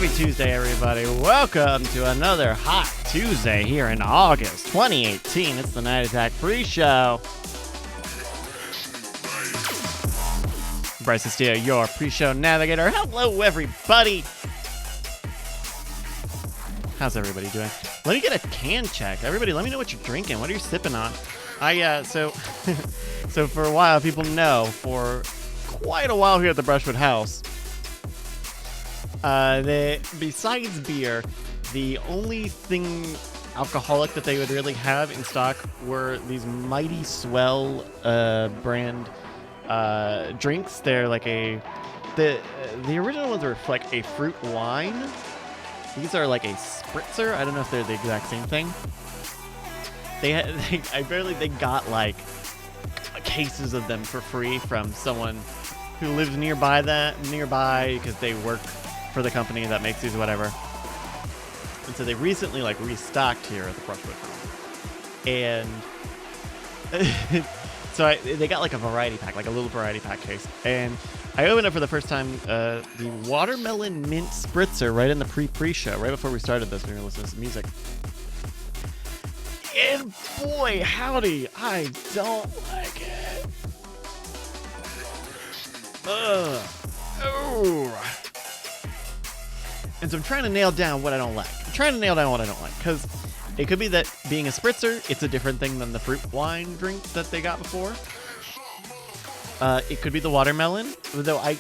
Happy Tuesday, everybody. Welcome to another Hot Tuesday here in August 2018. It's the Night Attack Pre-Show. Bryce Castillo, your pre-show navigator. Hello, everybody. How's everybody doing? Let me get a can check. Everybody, let me know what you're drinking. What are you sipping on? So for a while, people know, for quite a while here at the Brushwood House, besides beer, the only thing alcoholic that they would really have in stock were these Mighty Swell brand drinks. They're like the original ones were like a fruit wine. These are like a spritzer. I don't know if they're the exact same thing. They got like cases of them for free from someone who lives nearby because they work for the company that makes these, whatever. And so they recently like restocked here at the Brushwood House. And so they got like a variety pack, like a little variety pack case. And I opened up for the first time the watermelon mint spritzer right in the pre-show, right before we started this. We were listening to some music. And boy, howdy, I don't like it. And so I'm trying to nail down what I don't like. Because it could be that being a spritzer, it's a different thing than the fruit wine drink that they got before. It could be the watermelon, though I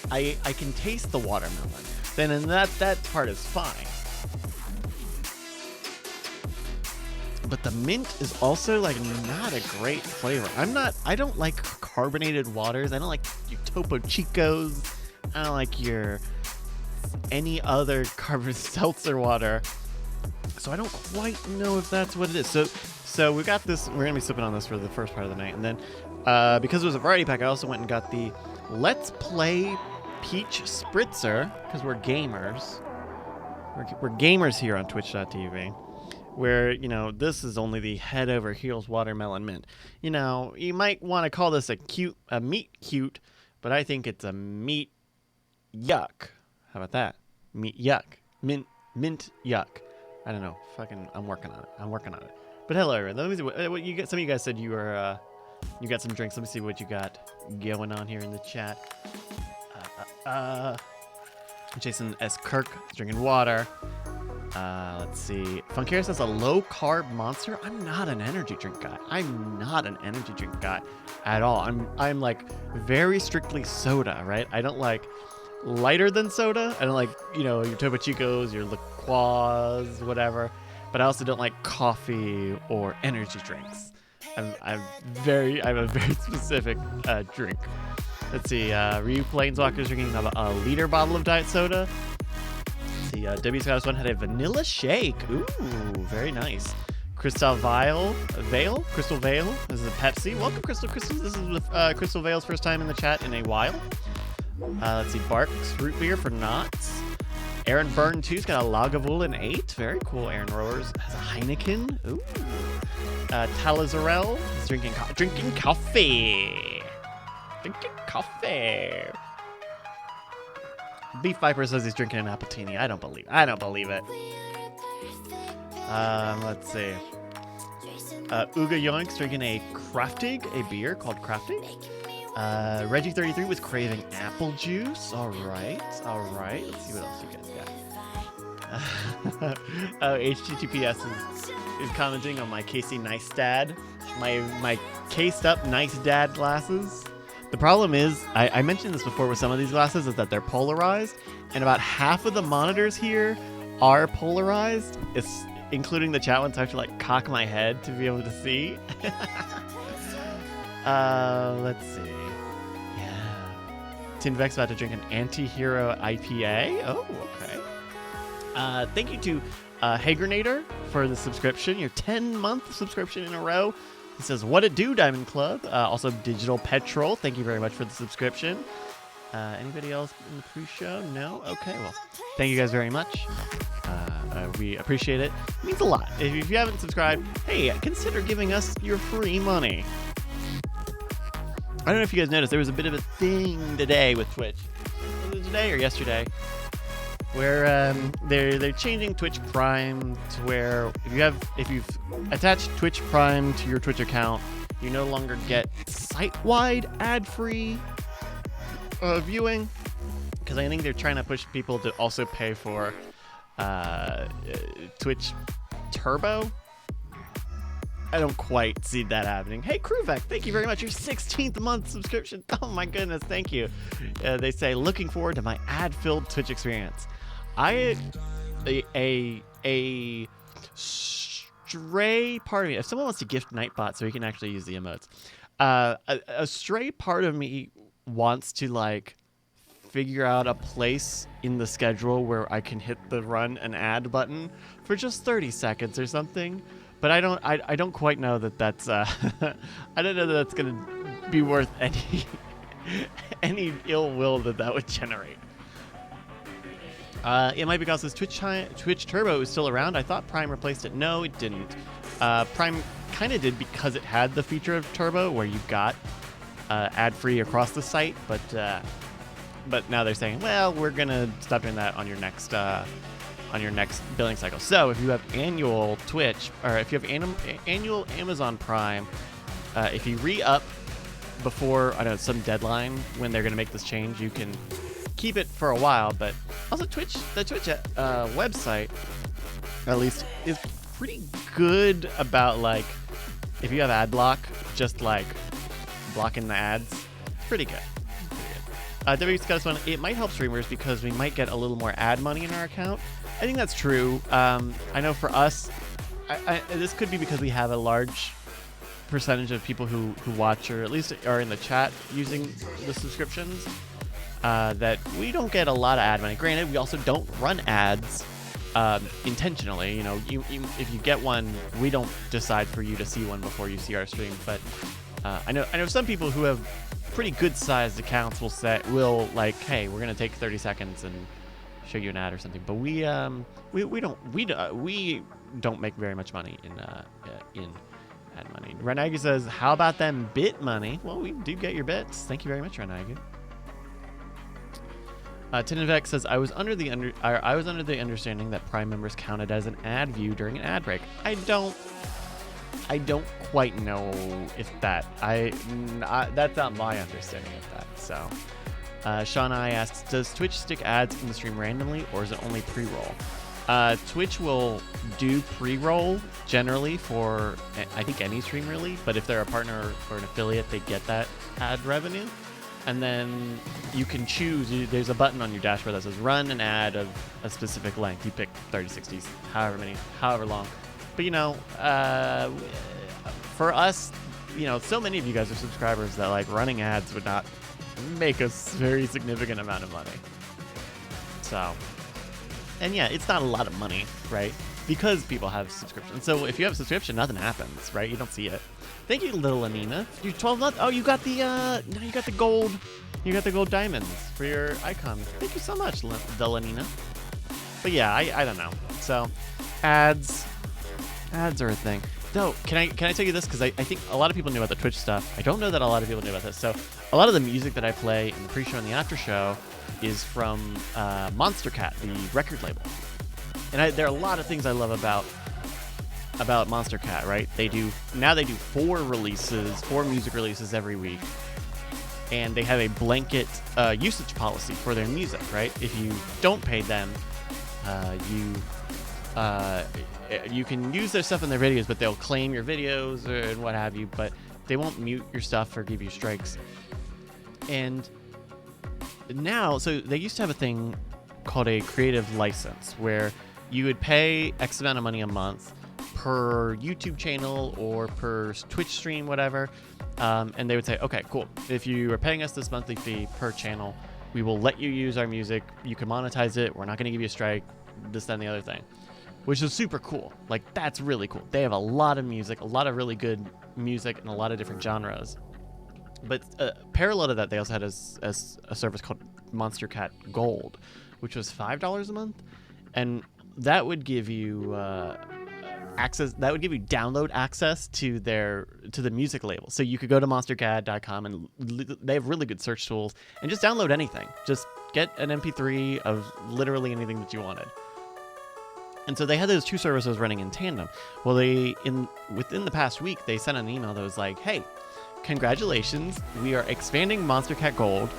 can taste the watermelon. Then in that part is fine. But the mint is also like not a great flavor. I don't like carbonated waters. I don't like your Topo Chicos. I don't like any other carbonated seltzer water. So I don't quite know if that's what it is. So we got this. We're going to be sipping on this for the first part of the night. And then because it was a variety pack, I also went and got the Let's Play Peach Spritzer, because we're gamers. We're gamers here on Twitch.tv. Where, this is only the head over heels watermelon mint. You might want to call this a meat cute, but I think it's a meat yuck. How about that? Meat yuck. Mint yuck. I don't know. I'm working on it. But hello, everyone. Let me see what you get. Some of you guys said you got some drinks. Let me see what you got going on here in the chat. Jason S. Kirk is drinking water. Let's see. Funkaris says a low-carb monster. I'm not an energy drink guy. At all. I'm like very strictly soda, right? I don't like lighter than soda. I don't like, your Topo Chicos, your LaCroix, whatever. But I also don't like coffee or energy drinks. I have a very specific drink. Let's see. Ryu Planeswalker's drinking a liter bottle of diet soda. The W Scottish one had a vanilla shake. Ooh, very nice. Crystal Vale. Crystal Vale. This is a Pepsi. Welcome, Crystal. This is Crystal Vale's first time in the chat in a while. Let's see. Barks Root Beer for Knots. Aaron Byrne 2's got a Lagavulin 8. Very cool. Aaron Roars has a Heineken. Ooh. Talazarel is drinking coffee. Beef Viper says he's drinking an Appletini. I don't believe it. Let's see. Uga Yoink's drinking a Kraftig, a beer called Kraftig. Reggie33 was craving apple juice. All right. Let's see what else you guys got. HTTPS is commenting on my Casey Neistat, my cased up Nice Dad glasses. The problem is, I mentioned this before with some of these glasses, is that they're polarized, and about half of the monitors here are polarized, including the chat ones. So I have to like cock my head to be able to see. Let's see. Yeah. Tinvec's about to drink an anti-hero IPA. Oh, okay. Thank you to Hagernator for the subscription, your 10-month subscription in a row. He says, what it do, Diamond Club? Also, Digital Petrol. Thank you very much for the subscription. Anybody else in the pre-show? No? Okay, well, thank you guys very much. We appreciate it. It means a lot. If you haven't subscribed, hey, consider giving us your free money. I don't know if you guys noticed, there was a bit of a thing today with Twitch. Was it today or yesterday? where they're changing Twitch Prime to where if you've attached Twitch Prime to your Twitch account, you no longer get site-wide ad-free viewing, because I think they're trying to push people to also pay for Twitch Turbo. I don't quite see that happening. Hey, Kruvek, thank you very much. Your 16th month subscription. Oh my goodness, thank you. They say, looking forward to my ad-filled Twitch experience. A stray part of me, if someone wants to gift Nightbot so he can actually use the emotes, a stray part of me wants to like figure out a place in the schedule where I can hit the run an ad button for just 30 seconds or something. But I don't quite know that that's I don't know that that's gonna be worth any ill will that would generate. It might be because this Twitch Turbo is still around. I thought Prime replaced it. No, it didn't. Prime kind of did because it had the feature of Turbo where you got ad-free across the site, but now they're saying, well, we're gonna stop doing that on your next billing cycle. So if you have annual Twitch, or if you have annual Amazon Prime, if you re-up before, I don't know, some deadline when they're going to make this change, you can keep it for a while. But also the Twitch website, at least, is pretty good about, like, if you have ad block, just like blocking the ads. It's pretty good. W's got us one. It might help streamers because we might get a little more ad money in our account. I think that's true. I know for us, this could be because we have a large percentage of people who watch, or at least are in the chat using the subscriptions, that we don't get a lot of ad money. Granted, we also don't run ads intentionally. You know, if you get one, we don't decide for you to see one before you see our stream. But I know some people who have pretty good sized accounts will like, hey, we're gonna take 30 seconds and show you an ad or something. But we don't make very much money in ad money. Renagu says, how about them bit money? Well, we do get your bits. Thank you very much, Renagu. Tinivek says, I was under the understanding that Prime members counted as an ad view during an ad break. I don't quite know if that's not my understanding of that. So, Sean I asks, does Twitch stick ads in the stream randomly, or is it only pre-roll? Twitch will do pre-roll generally for, I think, any stream really, but if they're a partner or an affiliate, they get that ad revenue. And then you can choose, there's a button on your dashboard that says run an ad of a specific length. You pick 30, 60, however long. But, you know, for us, you know, so many of you guys are subscribers that, like, running ads would not make a very significant amount of money. So, and yeah, it's not a lot of money, right? Because people have subscriptions. So if you have a subscription, nothing happens, right? You don't see it. Thank you, little Anina. You're 12 months. Oh, you got the now you got the gold. You got the gold diamonds for your icon. Thank you so much, little Anina. But yeah, I don't know. So, ads are a thing. Though, can I tell you this? Because I think a lot of people knew about the Twitch stuff. I don't know that a lot of people knew about this. So, a lot of the music that I play in the pre-show and the after-show is from Monstercat, the record label. And there are a lot of things I love about Monstercat, right? They do 4 music releases every week, and they have a blanket usage policy for their music, right? If you don't pay them, you can use their stuff in their videos, but they'll claim your videos and what have you, but they won't mute your stuff or give you strikes. And now, so they used to have a thing called a creative license, where you would pay X amount of money a month per YouTube channel or per Twitch stream, whatever. And they would say, okay, cool. If you are paying us this monthly fee per channel, we will let you use our music. You can monetize it. We're not going to give you a strike, this, that, and the other thing, which is super cool. Like, that's really cool. They have a lot of music, a lot of really good music in a lot of different genres. But parallel to that, they also had a service called Monstercat Gold, which was $5 a month. And that would give you access. That would give you download access to the music label. So you could go to monstercat.com and they have really good search tools and just download anything. Just get an MP3 of literally anything that you wanted. And so they had those two services running in tandem. Well, within the past week, they sent an email that was like, hey, congratulations, we are expanding Monstercat Gold,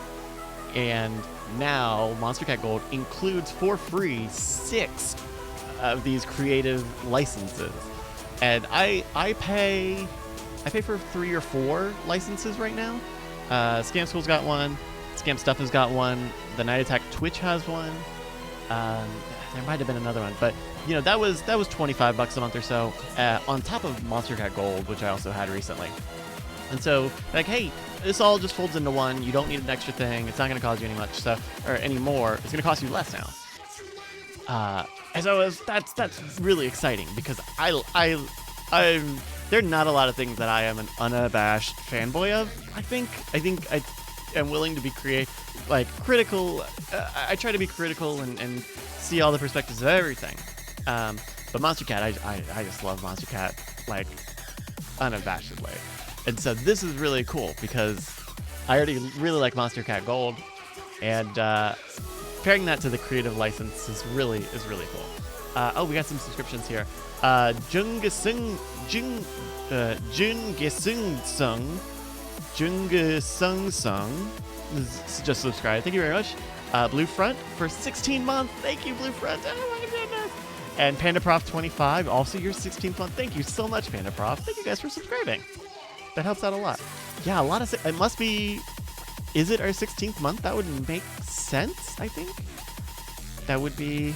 and now Monstercat Gold includes for free 6 of these creative licenses. And I pay for 3 or 4 licenses right now. Scam School's got one, Scam Stuff has got one, the Night Attack Twitch has one. There might have been another one, but you know, that was $25 a month or so, on top of Monstercat Gold, which I also had recently. And so, like, hey, this all just folds into one. You don't need an extra thing. It's not going to cost you any more. It's going to cost you less now. And so that's really exciting because I'm there are not a lot of things that I am an unabashed fanboy of. I think I am willing to be critical. I try to be critical and see all the perspectives of everything. But Monstercat, I just love Monstercat, like, unabashedly. And so this is really cool because I already really like Monstercat Gold, and pairing that to the creative license is really cool. Oh, we got some subscriptions here. Jungesung Sung just subscribed. Thank you very much. Blue Front for 16 months. Thank you, Blue Front. Oh my goodness. And Panda Prof 25, also your 16th month. Thank you so much, Panda Prof. Thank you guys for subscribing. That helps out a lot. Yeah, a lot of it must be. Is it our 16th month? That would make sense, I think. That would be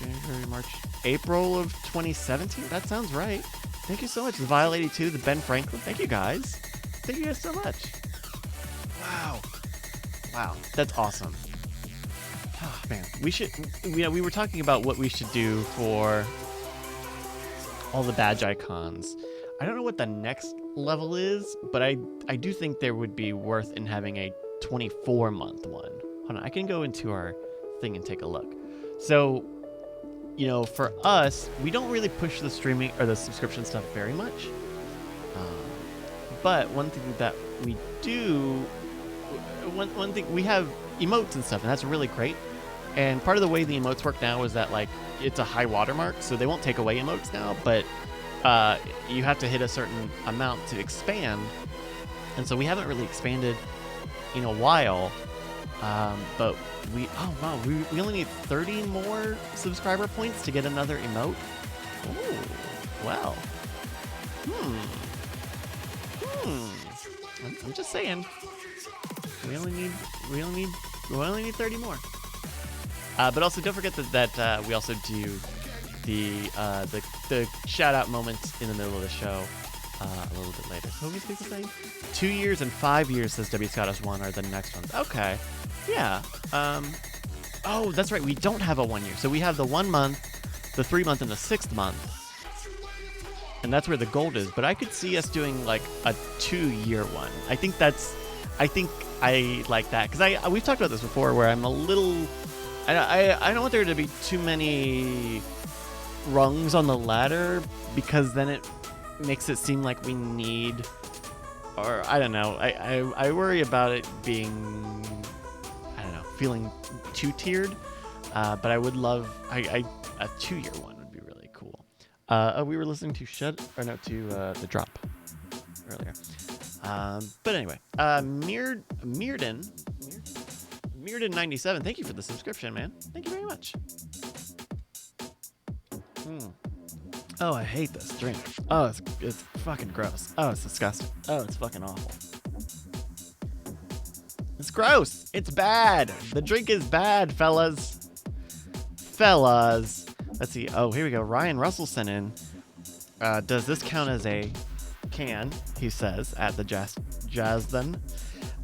January, March, April of 2017. That sounds right. Thank you so much. The Vile 82, the Ben Franklin. Thank you guys. Thank you guys so much. Wow, that's awesome. Oh, man, we were talking about what we should do for all the badge icons. I don't know what the next level is, but I do think there would be worth in having a 24-month one. Hold on, I can go into our thing and take a look. So, you know, for us, we don't really push the streaming or the subscription stuff very much. But one thing that we do, one thing, we have emotes and stuff, and that's really great. And part of the way the emotes work now is that, like, it's a high watermark, so they won't take away emotes now, but you have to hit a certain amount to expand. And so we haven't really expanded in a while, but we only need 30 more subscriber points to get another emote. Oh, well. I'm just saying. We only need 30 more. But also don't forget that we also do the shout out moments in the middle of the show a little bit later. So what are people saying? 2 years and 5 years, says W Scottish 1, are the next ones. Okay. Yeah. Oh, that's right. We don't have a 1 year. So we have the 1 month, the 3 month, and the 6th month. And that's where the gold is. But I could see us doing like a 2-year one. I think I like that. Because we've talked about this before where I'm a little... I don't want there to be too many rungs on the ladder, because then it makes it seem like we need... Or, I don't know. I worry about it being... I don't know. Feeling two-tiered. But I would love... a 2-year one would be really cool. We were listening to The Drop earlier. But anyway, Mearden97, thank you for the subscription, man. Thank you very much. Oh, I hate this drink. Oh, it's fucking gross. Oh, it's disgusting. Oh, it's fucking awful. It's gross. It's bad. The drink is bad, fellas. Let's see. Oh, here we go. Ryan Russell sent in. Does this count as a can? He says at the Jazden.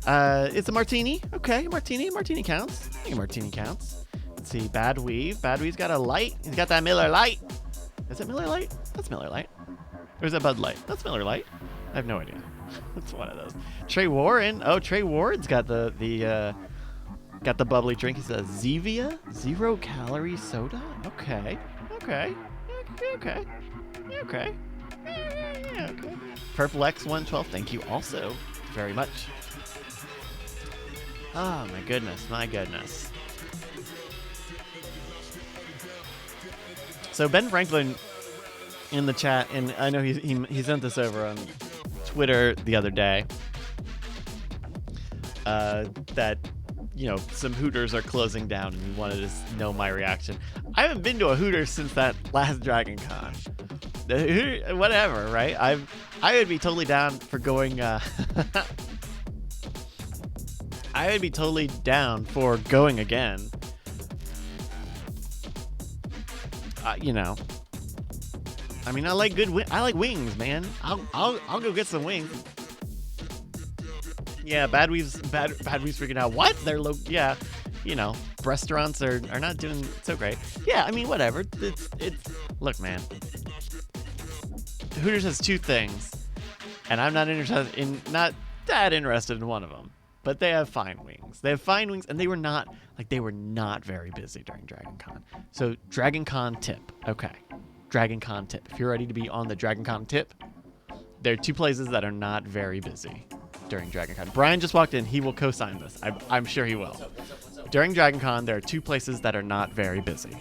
It's a martini. Okay, martini counts. I think a martini counts. Let's see. Bad Weave. Bad Weave's got a light. He's got that Miller Lite. Is it Miller Lite? That's Miller Lite. Or is that Bud Light? That's Miller Lite. I have no idea. It's one of those. Trey Warren. Oh, Trey Warren's got the bubbly drink. He says Zevia 0-calorie soda. Okay. Purple X112. Thank you also very much. Oh my goodness. So Ben Franklin in the chat, and I know he sent this over on Twitter the other day. That some Hooters are closing down, and he wanted to know my reaction. I haven't been to a Hooters since that last Dragon Con. Whatever, right? I would be totally down for going. I would be totally down for going again. I mean, I like wings, man. I'll go get some wings. Yeah, Bad Weave's freaking out. What? They're yeah, restaurants are not doing so great. Yeah, I mean, whatever. It's look, man. Hooters has two things, and I'm not that interested in one of them. But they have fine wings. And they were not very busy during Dragon Con. So Dragon Con tip. Okay. Dragon Con tip. If you're ready to be on the Dragon Con tip, there are two places that are not very busy during Dragon Con. Brian just walked in. He will co-sign this. I'm sure he will. During Dragon Con, there are two places that are not very busy.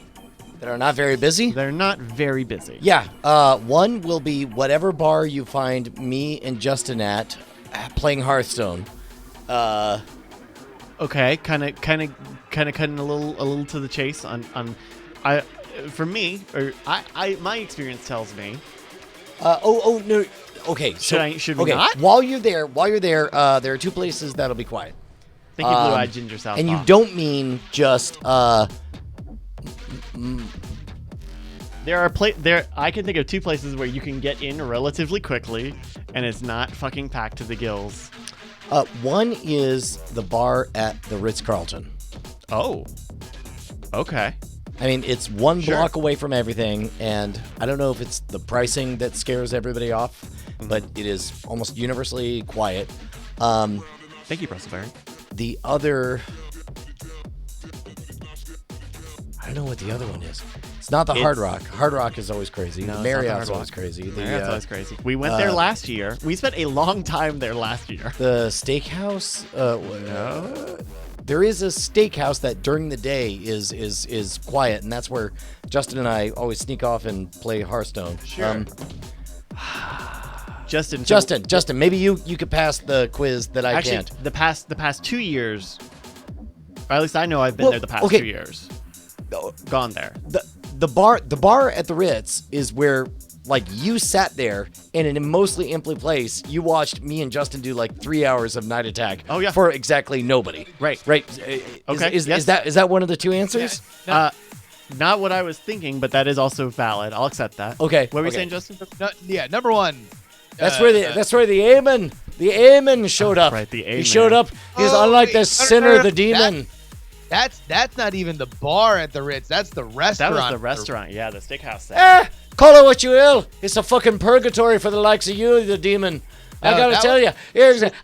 That are not very busy? They're not very busy. Yeah. One will be whatever bar you find me and Justin at playing Hearthstone. Okay, kind of cutting a little to the chase on for me, or my experience tells me. No. Okay. Should we not? While you're there, there are two places that'll be quiet. Thank you, Blue Eyed Ginger Southpaw. And you don't mean just There are I can think of two places where you can get in relatively quickly, and it's not fucking packed to the gills. One is the bar at the Ritz-Carlton. Oh. Okay. I mean, it's one block away from everything, and I don't know if it's the pricing that scares everybody off, but it is almost universally quiet. Thank you, Brustleberry. The other... I don't know what the other one is. It's not the Hard Rock. Hard Rock is always crazy. No, Marriott's always crazy. Marriott's always crazy. We went there last year. We spent a long time there last year. The steakhouse? There is a steakhouse that during the day is quiet, and that's where Justin and I always sneak off and play Hearthstone. Sure. Justin, maybe you could pass the quiz that I can't. The past 2 years, or at least I know I've been there the past 2 years. Gone there. The bar at the Ritz is where, like, you sat there, and in a mostly empty place, you watched me and Justin do like 3 hours of Night Attack. Oh yeah. For exactly nobody. Right. Okay. Is yes. that one of the two answers? Yeah. Not what I was thinking, but that is also valid. I'll accept that. Okay. What were you saying, Justin? Number one. That's where the Amen showed up. Right, the Amen. He showed up. He's unlike the sinner, the demon. That's not even the bar at the Ritz. That's the restaurant. That was the restaurant. Yeah, the steakhouse set. Call it what you will. It's a fucking purgatory for the likes of you, the demon. I gotta tell you,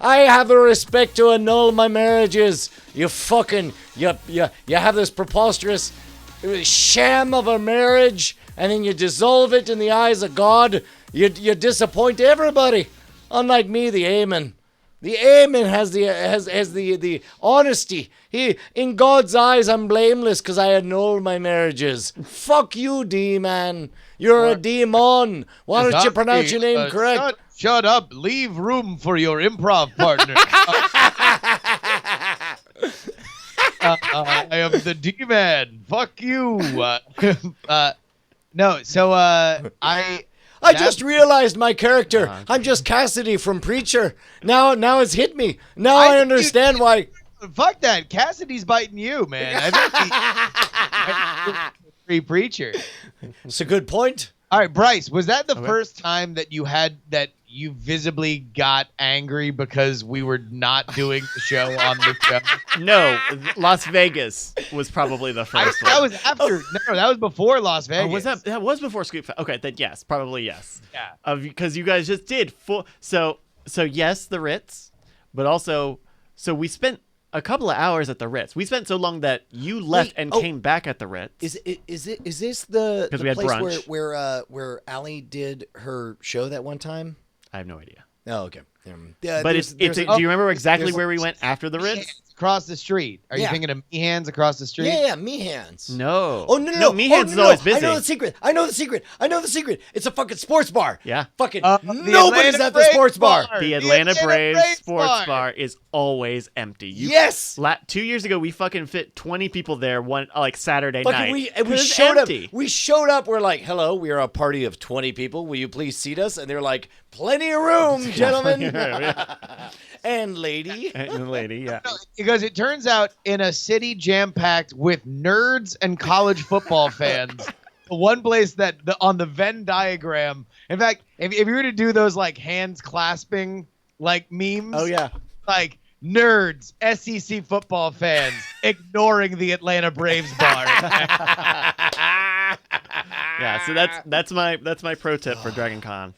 I have a respect to annul my marriages. You have this preposterous sham of a marriage, and then you dissolve it in the eyes of God. You disappoint everybody. Unlike me, the Amen. The Amen has the honesty. In God's eyes, I'm blameless because I annul my marriages. Fuck you, D-man. You're a demon. Why don't you pronounce your name correct? Shut up. Leave room for your improv partner. I am the D-man. Fuck you. No, so I just realized my character. I'm just Cassidy from Preacher. Now it's hit me. Now I understand why. Fuck that. Cassidy's biting you, man. I think free Preacher. It's a good point. All right, Bryce, was that the first time that you visibly got angry because we were not doing the show on the show? No, Las Vegas was probably the first one. That was after. No, that was before Las Vegas. Was that was before Scoop Fest? Okay, then yes, probably yes. Yeah. Because you guys just did full. So yes, the Ritz, but also we spent a couple of hours at the Ritz. We spent so long that you left and came back at the Ritz. Is this the we had place brunch. where Allie did her show that one time? I have no idea. Oh, okay. But do you remember exactly where we went after the Ritz? across the street. Are you thinking of Me Hands across the street? Yeah, Me Hands. No. Oh, no. Me Hands is always busy. I know the secret. It's a fucking sports bar. Yeah. Fucking The nobody's Atlanta at the sports Braves bar. The Atlanta Braves sports bar. bar is always empty. Yes. 2 years ago, we fucking fit 20 people there one Saturday Fucking night. we It was showed empty. up. We showed up. We're like, hello, we are a party of 20 people. Will you please seat us? And they're like, plenty of room, gentlemen. And lady. And the lady, yeah. Because it turns out in a city jam-packed with nerds and college football fans, the one place that on the Venn diagram, in fact, if you were to do those like hands clasping like memes, Oh, yeah. like nerds, SEC football fans ignoring the Atlanta Braves bar. Yeah, so that's my pro tip for Dragon Con.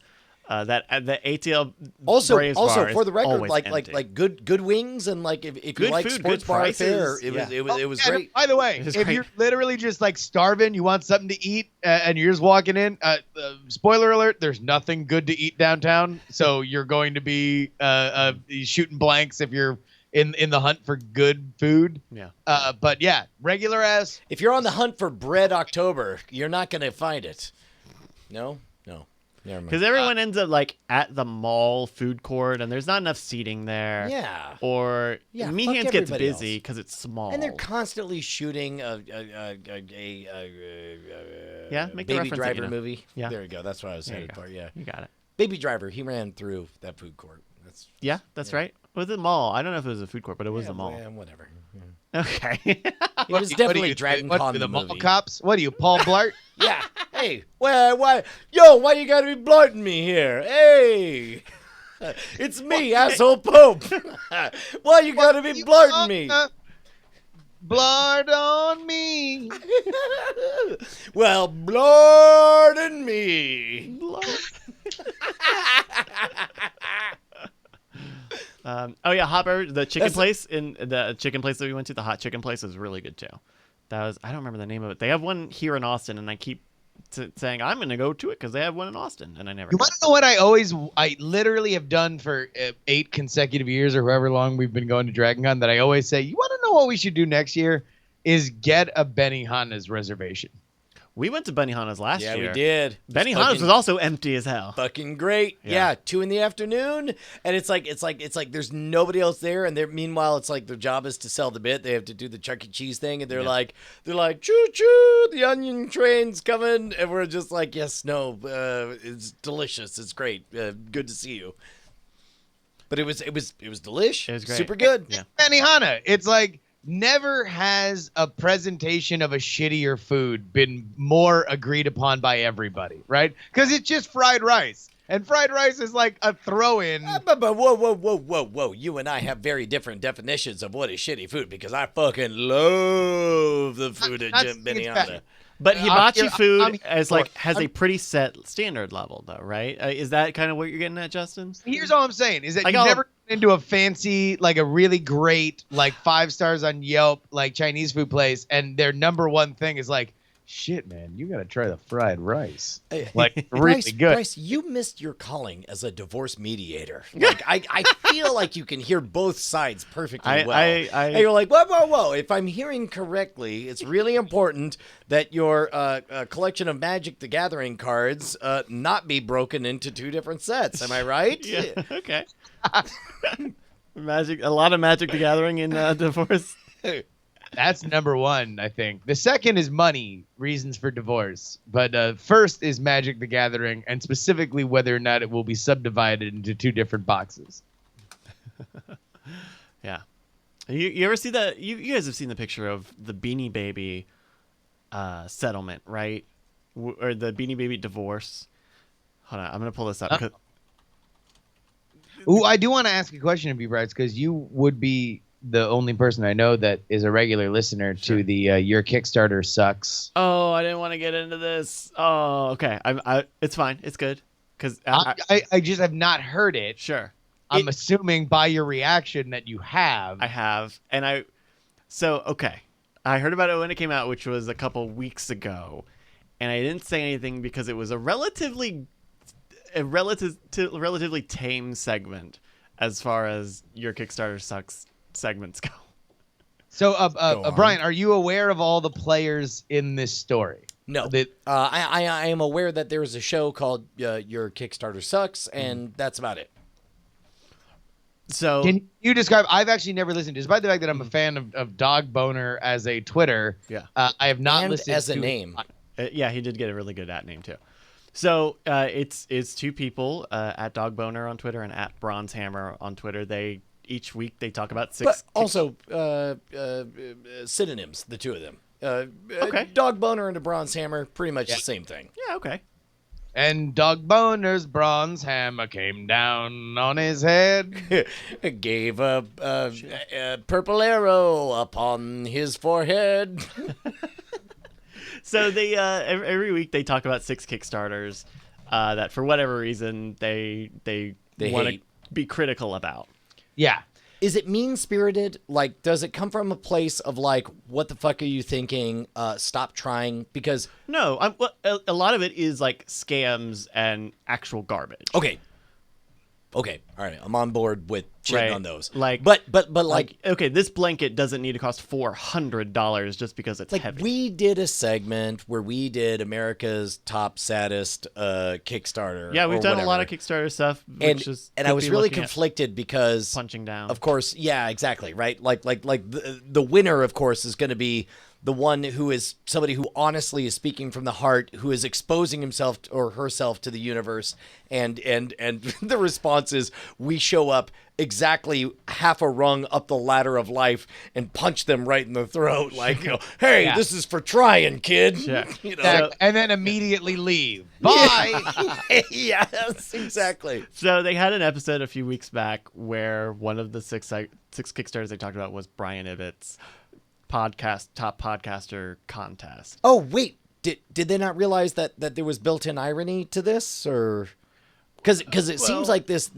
That the ATL Also, Braves bar for is the record, always like empty. good wings and like if you Good like food, sports good bar prices. fare, it Yeah. was And great. by the way, It was if great. you're literally just like starving, you want something to eat, and you're just walking in, spoiler alert, there's nothing good to eat downtown. So you're going to be shooting blanks if you're in the hunt for good food. Yeah. But yeah, regular ass. If you're on the hunt for bread October, you're not gonna find it. No. Never mind. Because everyone ends up like at the mall food court, and there's not enough seating there. Yeah. Or Yeah, Me fuck Hands gets everybody busy else. because it's small. And they're constantly shooting Yeah, make the Baby reference that Driver you know. movie. Yeah. There you go. That's what I was There you headed go. for. Yeah. You got it. Baby Driver. He ran through that food court. That's right. Was it mall? I don't know if it was a food court, but it was a mall. Yeah, whatever. Okay. It was What are definitely you, Dragon what, Con the the mall movie. cops? What are you, Paul Blart? Yeah. Hey, why you gotta be blurting me here? Hey, it's me, asshole Pope. Why you gotta be blurting me? Blart on me. Well, blurting me. Oh yeah, Hopper, the chicken That's- place that we went to, the hot chicken place is really good too. I don't remember the name of it. They have one here in Austin, and I keep saying I'm gonna go to it because they have one in Austin, and I never. You want to know what I literally have done for 8 consecutive years or however long we've been going to Dragon Con, that I always say, you want to know what we should do next year is get a Benihana's reservation. We went to Benihana's last year. Yeah, we did. Benihana's was also empty as hell. Fucking great. Yeah, 2 PM, and it's like there's nobody else there, and meanwhile it's like their job is to sell the bit. They have to do the Chuck E. Cheese thing, and they're like choo choo, the onion train's coming, and we're just like, yes, no, it's delicious, it's great, good to see you. But it was delish. It was great. Super good. Yeah. Benihana, it's like never has a presentation of a shittier food been more agreed upon by everybody, right? Because it's just fried rice. And fried rice is like a throw-in. But whoa. You and I have very different definitions of what is shitty food, because I fucking love the food at Not Jim saying it's Benihana. bad. But hibachi I'm food here has a pretty set standard level, though, right? Is that kind of what you're getting at, Justin? Here's all I'm saying is that Like you all- never get into a fancy, like a really great, like 5 stars on Yelp, like Chinese food place, and their number one thing is like, shit, man, you gotta try the fried rice. Like really good. Bryce, you missed your calling as a divorce mediator. Like I feel like you can hear both sides perfectly well. And you're like, whoa. If I'm hearing correctly, it's really important that your collection of Magic the Gathering cards not be broken into 2 different sets. Am I right? Yeah. Okay. A lot of Magic the Gathering in divorce. That's number one, I think. The second is money, reasons for divorce. But first is Magic the Gathering, and specifically whether or not it will be subdivided into 2 different boxes. Yeah. You ever see that? You guys have seen the picture of the Beanie Baby settlement, right? Or the Beanie Baby divorce. Hold on, I'm gonna pull this up. Ooh, I do want to ask a question of you, Bryce, because you would be the only person I know that is a regular listener to the Your Kickstarter Sucks. Oh, I didn't want to get into this. Oh, okay. It's fine. It's good. Because I just have not heard it. Sure. I'm assuming by your reaction that you have. I have. And okay. I heard about it when it came out, which was a couple weeks ago. And I didn't say anything because it was a relatively tame segment as far as Your Kickstarter Sucks segments go. So, Go on. Brian, are you aware of all the players in this story? No. I am aware that there is a show called Your Kickstarter Sucks, and that's about it. So Can you describe? I've actually never listened, despite the fact that I'm a fan of Dog Boner as a Twitter. Yeah. I have not And listened as a to name. yeah, he did get a really good name too. So it's two people at Dog Boner on Twitter and at Bronze Hammer on Twitter. Each week they talk about six. But also synonyms, the two of them. Okay. Dog Boner and a Bronze Hammer, pretty much the same thing. Yeah. Okay. And Dog Boner's bronze hammer came down on his head. Gave a purple arrow upon his forehead. So they every week they talk about 6 Kickstarters that for whatever reason they want to hate. be critical about. Yeah. Is it mean-spirited? Like, does it come from a place of, like, what the fuck are you thinking? Stop trying? Because... No, a lot of it is like scams and actual garbage. Okay. All right. I'm on board with shitting on those. Like, but like, okay, this blanket doesn't need to cost $400 just because it's like heavy. we did a segment where we did America's top saddest Kickstarter. Yeah, we've or done whatever. a lot of Kickstarter stuff, and which is I was really conflicted because punching down. Of course, yeah, exactly, right? Like the winner, of course, is going to be the one who is somebody who honestly is speaking from the heart, who is exposing himself or herself to the universe, and the response is we show up exactly half a rung up the ladder of life and punch them right in the throat, like, you know, hey, Yeah. this is for trying, kid. Yeah. You know? Exactly. And then immediately leave. Bye. Yes, exactly. So they had an episode a few weeks back where one of the six Kickstarters they talked about was Brian Ibbott's top podcaster contest. Oh wait, did they not realize that there was built-in irony to this, or because it seems like this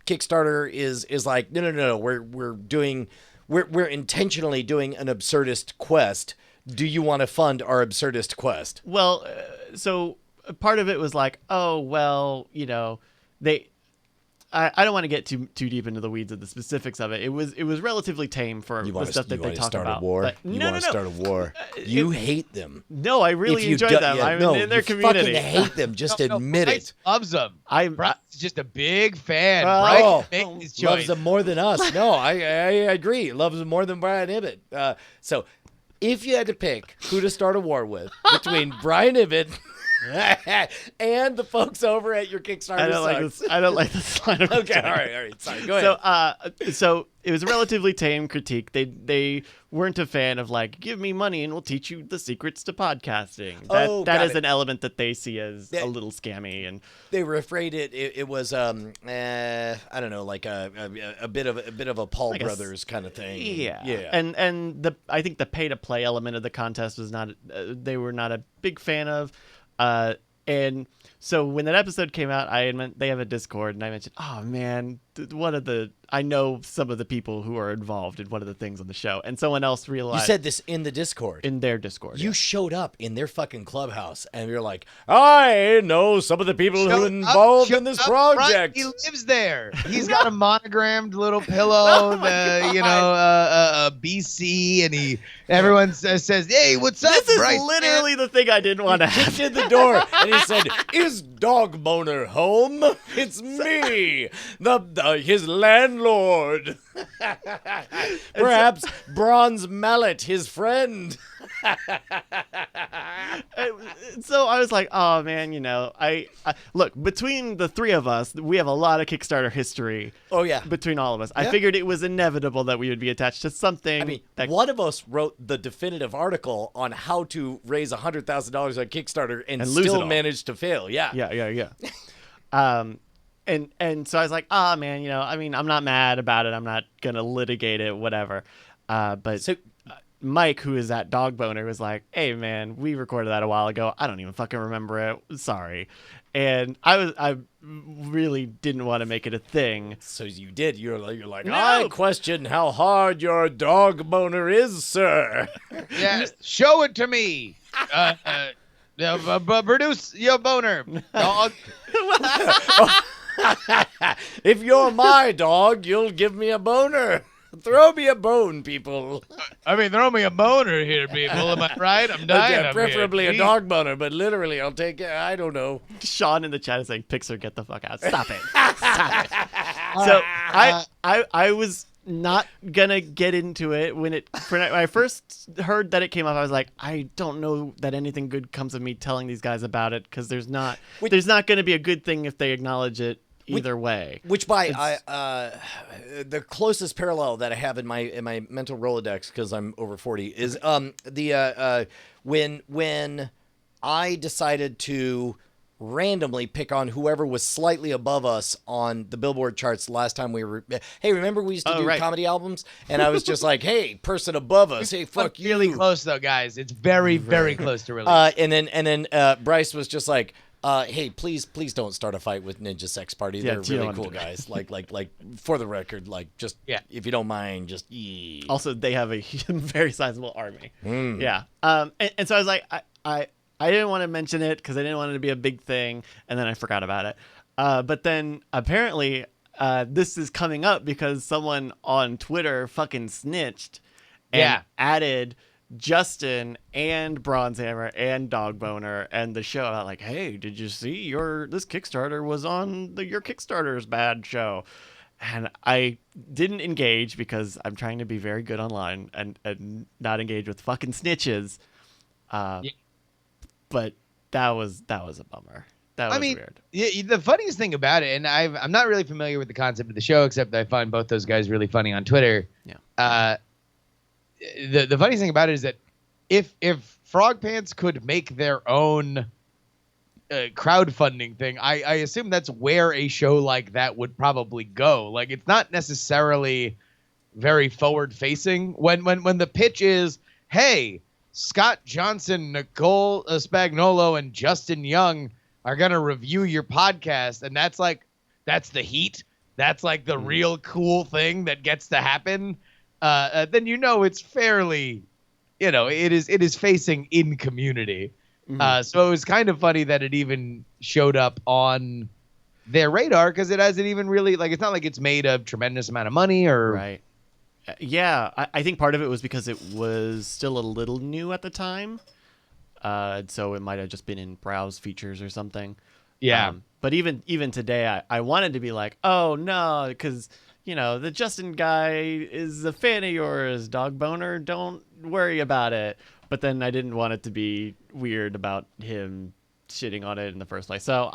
Kickstarter is like no, we're intentionally doing an absurdist quest. Do you want to fund our absurdist quest? Well, so part of it was like, oh well, you know, I don't want to get too deep into the weeds of the specifics of it. It was relatively tame for the stuff that they talk about. But You no, want to start a war. You hate them. No, I really enjoy them. I'm in their community. You fucking hate them. Just admit Bryce it. loves them. Bryce is just a big fan. Oh, Bryce makes his loves choice. them more than us. No, I agree. Loves them more than Brian Ibbott. So, if you had to pick who to start a war with between Brian Ibbott and the folks over at Your Kickstarter Sucks. I don't like this line of Okay, all right. Sorry, go ahead. So it was a relatively tame critique. They weren't a fan of like, give me money and we'll teach you the secrets to podcasting. That is an element that they see as a little scammy, and they were afraid it was I don't know, like a bit of a Paul Brothers kind of thing. Yeah. Yeah. And I think the pay to play element of the contest was not they were not a big fan of. And so when that episode came out, they have a Discord, and I mentioned, oh man, I know some of the people who are involved in one of the things on the show, and someone else realized. You said this in the Discord. In their Discord. You showed up in their fucking clubhouse, and you're like, I know some of the people who are involved in this project. Right? He lives there. He's got a monogrammed little pillow, BC, and everyone says, hey, what's up, This is Bryce? literally the thing I didn't want to have. Kicked in the door, and he said, is Dog Boner home? It's me, his landlord. Perhaps Bronze Mallet, his friend. So I was like, oh man, you know, I look, between the three of us, we have a lot of Kickstarter history. Oh yeah, between all of us, Yeah. I figured it was inevitable that we would be attached to something. I mean, one of us wrote the definitive article on how to raise $100,000 on Kickstarter and lose it still all. manage to fail. Yeah. And so I was like, oh man, you know, I mean, I'm not mad about it. I'm not gonna litigate it, whatever. But Mike, who is at Dog Boner, was like, hey man, we recorded that a while ago. I don't even fucking remember it. Sorry. And I really didn't want to make it a thing. So you did. You're like, No. I question how hard your dog boner is, sir. Yeah, show it to me. Produce your boner, dog. If you're my dog, you'll give me a boner. Throw me a bone, people. I mean, throw me a boner here, people. Am I right? I'm dying. Preferably a dog boner, but literally, I'll take it. I don't know. Sean in the chat is saying, Pixar, get the fuck out. Stop it. Stop it. So I was not gonna get into it when I first heard that it came up. I was like, I don't know that anything good comes of me telling these guys about it, because there's not gonna be a good thing if they acknowledge it either way. Which the closest parallel that I have in my mental Rolodex, because I'm over 40, is when I decided to randomly pick on whoever was slightly above us on the Billboard charts last time we were. Hey, remember we used to do comedy albums, and I was just like, "Hey, person above us, hey, fuck you." Really close though, guys. It's very, very close to really. And then Bryce was just like, "Hey, please don't start a fight with Ninja Sex Party. They're really cool guys. Like for the record, just if you don't mind, just." Also, they have a very sizable army. Yeah. And so I was like, I didn't want to mention it because I didn't want it to be a big thing, and then I forgot about it. But then apparently this is coming up because someone on Twitter fucking snitched and added Justin and Bronzehammer and Dog Boner and the show. Like, hey, did you see this Kickstarter was on your Kickstarter's bad show? And I didn't engage because I'm trying to be very good online and not engage with fucking snitches. But that was a bummer. That was weird. The funniest thing about it, and I'm not really familiar with the concept of the show, except that I find both those guys really funny on Twitter. Yeah. The funniest thing about it is that if Frog Pants could make their own crowdfunding thing, I assume that's where a show like that would probably go. Like, it's not necessarily very forward facing. When the pitch is, hey, Scott Johnson, Nicole Spagnolo, and Justin Young are going to review your podcast, and that's the heat. That's like the real cool thing that gets to happen. Then it's fairly, it is facing in community. So it was kind of funny that it even showed up on their radar, because it hasn't even really, it's not like it's made a tremendous amount of money or... Right. Yeah, I think part of it was because it was still a little new at the time. So it might have just been in browse features or something. Yeah. But even today, I wanted to be like, oh, no, because, the Justin guy is a fan of yours, Dog Boner. Don't worry about it. But then I didn't want it to be weird about him shitting on it in the first place. So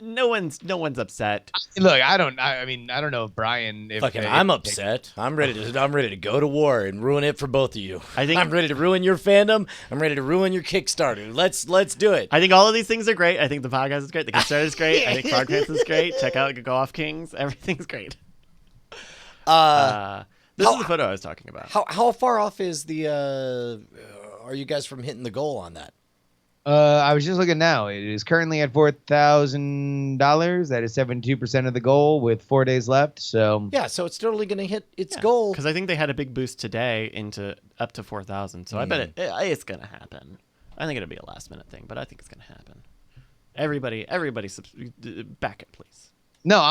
no one's upset. Look, I don't know if Brian. I'm upset. I'm ready to go to war and ruin it for both of you. I'm ready to ruin your fandom. I'm ready to ruin your Kickstarter. Let's do it. I think all of these things are great. I think the podcast is great. The Kickstarter is great. I think Frog Pants is great. Check out Go Off Kings. Everything's great. This is the photo I was talking about. How far off is the? Are you guys from hitting the goal on that? I was just looking now. It is currently at $4,000. That is 72% of the goal with 4 days left. So yeah, so it's totally going to hit its goal. Because I think they had a big boost today into up to 4,000. So I bet it's going to happen. I think it'll be a last minute thing, but I think it's going to happen. Everybody, back it, please. No,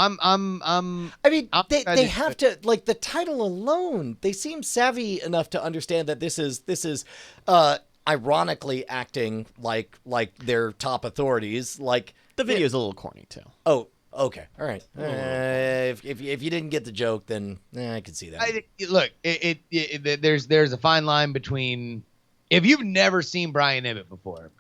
they have to, like, the title alone. They seem savvy enough to understand that this is ironically acting like their top authorities. Like, the video is a little corny too. Oh, okay, all right. If you didn't get the joke, then I can see that. Look, there's a fine line between, if you've never seen Brian Ibbott before,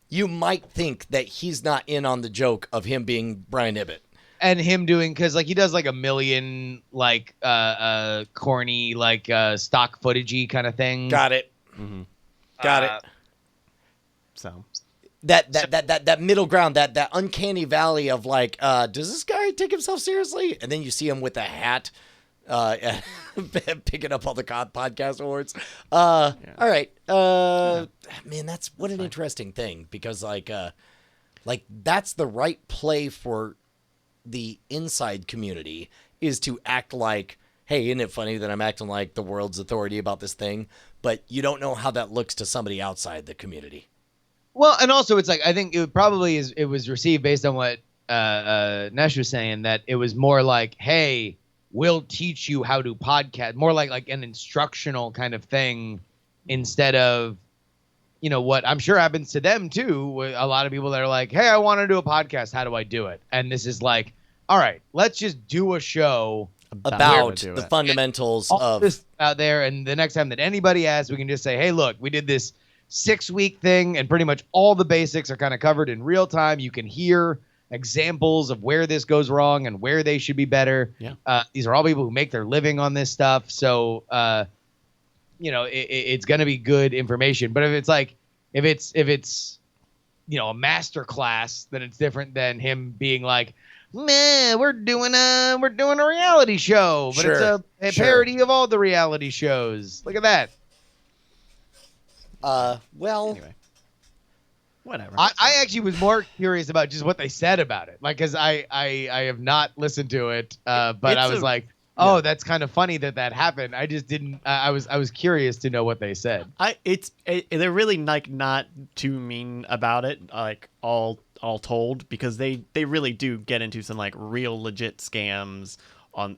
you might think that he's not in on the joke of him being Brian Ibbott. And him doing, because he does a million corny stock footagey kind of thing. Got it. Mm-hmm. Got it. So that middle ground, that uncanny valley of does this guy take himself seriously? And then you see him with a hat, picking up all the podcast awards. All right. Man, that's what an interesting thing, because that's the right play for the inside community, is to act like, hey, isn't it funny that I'm acting like the world's authority about this thing? But you don't know how that looks to somebody outside the community. Well, and also it's I think it was received based on what Nesh was saying, that it was more like, hey, will teach you how to podcast, more like an instructional kind of thing, instead of, what I'm sure happens to them too, with a lot of people that are like, hey, I want to do a podcast. How do I do it? And this is like, all right, let's just do a show about the fundamentals of this out there. And the next time that anybody asks, we can just say, hey, look, we did this 6-week thing, and pretty much all the basics are kind of covered in real time. You can hear examples of where this goes wrong and where they should be better. Yeah. These are all people who make their living on this stuff. So, it's going to be good information. But if it's a master class, then it's different than him being like, man, we're doing a reality show, but Sure. it's a parody of all the reality shows. Look at that. Well, Anyway, whatever. I actually was more curious about just what they said about it, like, because I have not listened to it, but I was like, oh, that's kind of funny that happened. I just didn't. I was curious to know what they said. They're really like not too mean about it, like all told, because they really do get into some like real legit scams on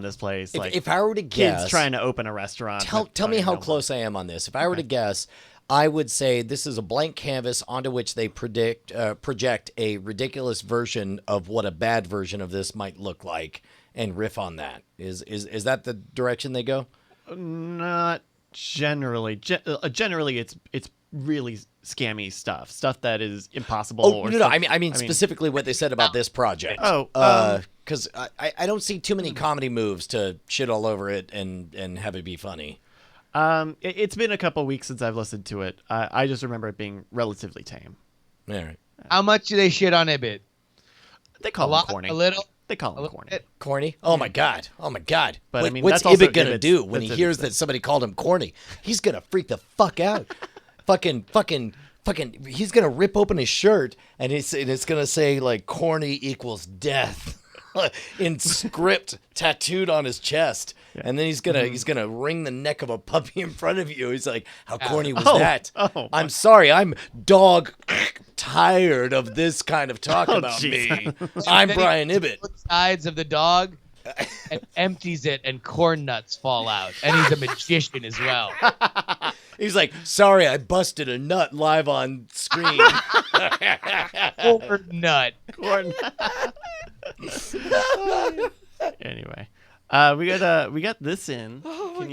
this place. Like if I were to guess, kids trying to open a restaurant. tell me how close I am on this. If I were to guess, I would say this is a blank canvas onto which they project a ridiculous version of what a bad version of this might look like, and riff on that. Is that the direction they go? Not generally. Generally, it's really scammy stuff that is impossible. Oh, no, I mean specifically what they said about this project. Because I don't see too many comedy moves to shit all over it and have it be funny. It's been a couple weeks since I've listened to it. I just remember it being relatively tame. All right. How much do they shit on Ibit? They call him corny. A little. They call him corny. Corny? Oh my god! But I mean, what's that's also Ibit gonna do when he hears that somebody called him corny? He's gonna freak the fuck out. fucking. He's gonna rip open his shirt and it's gonna say like "corny equals death" in script tattooed on his chest. Yeah. And then he's gonna wring the neck of a puppy in front of you. He's like, "How corny was that? I'm sorry, I'm dog tired of this kind of talk about me. I'm Brian Ibbett." Sides of the dog and empties it, and corn nuts fall out. And he's a magician as well. He's like, "Sorry, I busted a nut live on screen." Corn nut. Corn. Anyway. We got this in. Can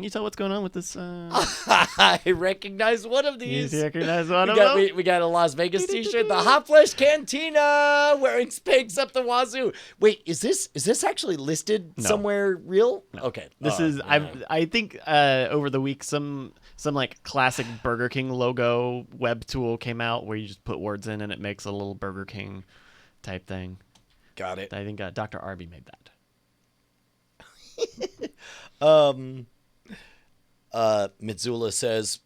you tell what's going on with this? I recognize one of these. You recognize one of them? We got a Las Vegas T-shirt, the Hot Flesh Cantina, wearing Spanx up the wazoo. Wait, is this actually listed somewhere real? No. Okay, this is. no. I think over the week some like classic Burger King logo web tool came out where you just put words in and it makes a little Burger King type thing. Got it. I think Dr. Arby made that. Mitsula says,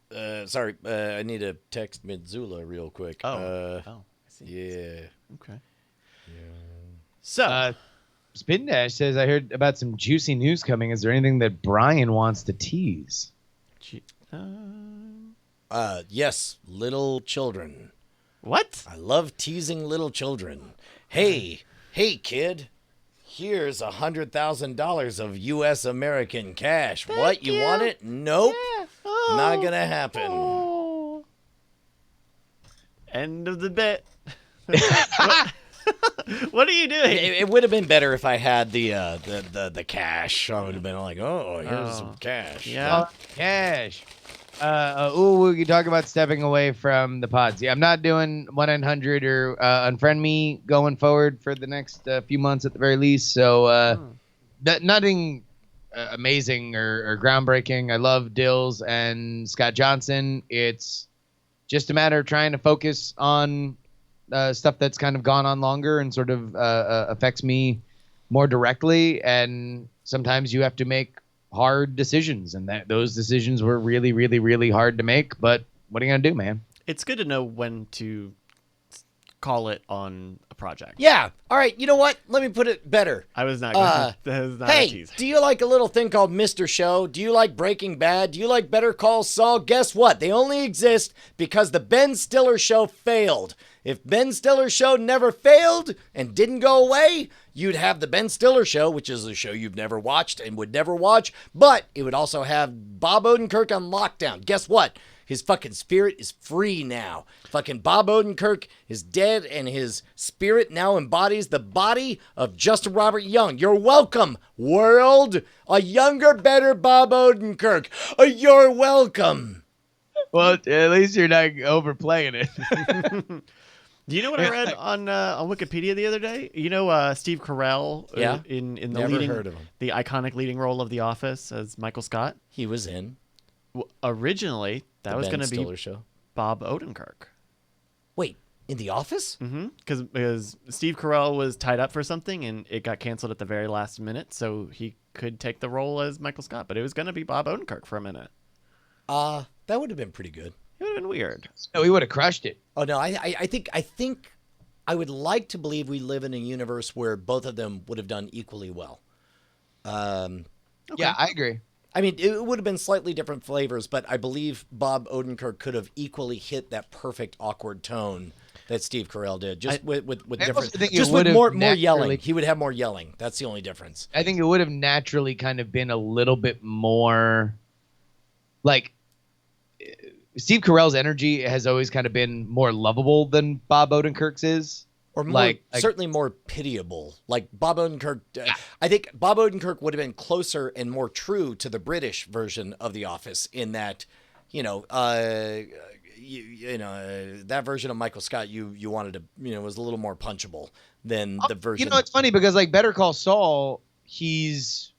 sorry, I need to text Mitsula real quick. I see. Yeah. Okay. Yeah. So, Spin Dash says, I heard about some juicy news coming. Is there anything that Brian wants to tease? Yes, little children. What? I love teasing little children. Hey, kid. Here's $100,000 of U.S. American cash. What? You want it? Nope. Yeah. Oh. Not gonna happen. Oh. End of the bit. What are you doing? It would have been better if I had the cash. I would have been like, oh, here's some cash. Yeah. Cash. We can talk about stepping away from the pods. Yeah, I'm not doing 1-900 or Unfriend Me going forward for the next few months at the very least. So nothing amazing or groundbreaking. I love Dills and Scott Johnson. It's just a matter of trying to focus on stuff that's kind of gone on longer and sort of affects me more directly. And sometimes you have to make hard decisions, and those decisions were really, really, really hard to make. But what are you gonna do, man? It's good to know when to call it on a project. Yeah. All right. You know what? Let me put it better. I was not. That was not a Hey, tease. do you like a little thing called Mr. Show? Do you like Breaking Bad? Do you like Better Call Saul? Guess what? They only exist because the Ben Stiller show failed. If Ben Stiller's show never failed and didn't go away, you'd have the Ben Stiller show, which is a show you've never watched and would never watch, but it would also have Bob Odenkirk on lockdown. Guess what? His fucking spirit is free now. Fucking Bob Odenkirk is dead, and his spirit now embodies the body of Justin Robert Young. You're welcome, world. A younger, better Bob Odenkirk. You're welcome. Well, at least you're not overplaying it. Do you know what I read on Wikipedia the other day? You know Steve Carell in the Never heard of him. The iconic leading role of The Office as Michael Scott? He was in Originally, that was going to be show. Bob Odenkirk. Wait, in The Office? Mm-hmm. Because Steve Carell was tied up for something, and it got canceled at the very last minute, so he could take the role as Michael Scott. But it was going to be Bob Odenkirk for a minute. That would have been pretty good. It would have been weird. No, he would have crushed it. Oh no, I think I would like to believe we live in a universe where both of them would have done equally well. Okay. Yeah, I agree. I mean, it would have been slightly different flavors, but I believe Bob Odenkirk could have equally hit that perfect awkward tone that Steve Carell did, just with different, just with more yelling. He would have more yelling. That's the only difference. I think it would have naturally kind of been a little bit more, like, Steve Carell's energy has always kind of been more lovable than Bob Odenkirk's is. Or more, certainly more pitiable. Like Bob Odenkirk, I think Bob Odenkirk would have been closer and more true to the British version of The Office in that, that version of Michael Scott you wanted to, was a little more punchable than the version. It's funny because like Better Call Saul, he's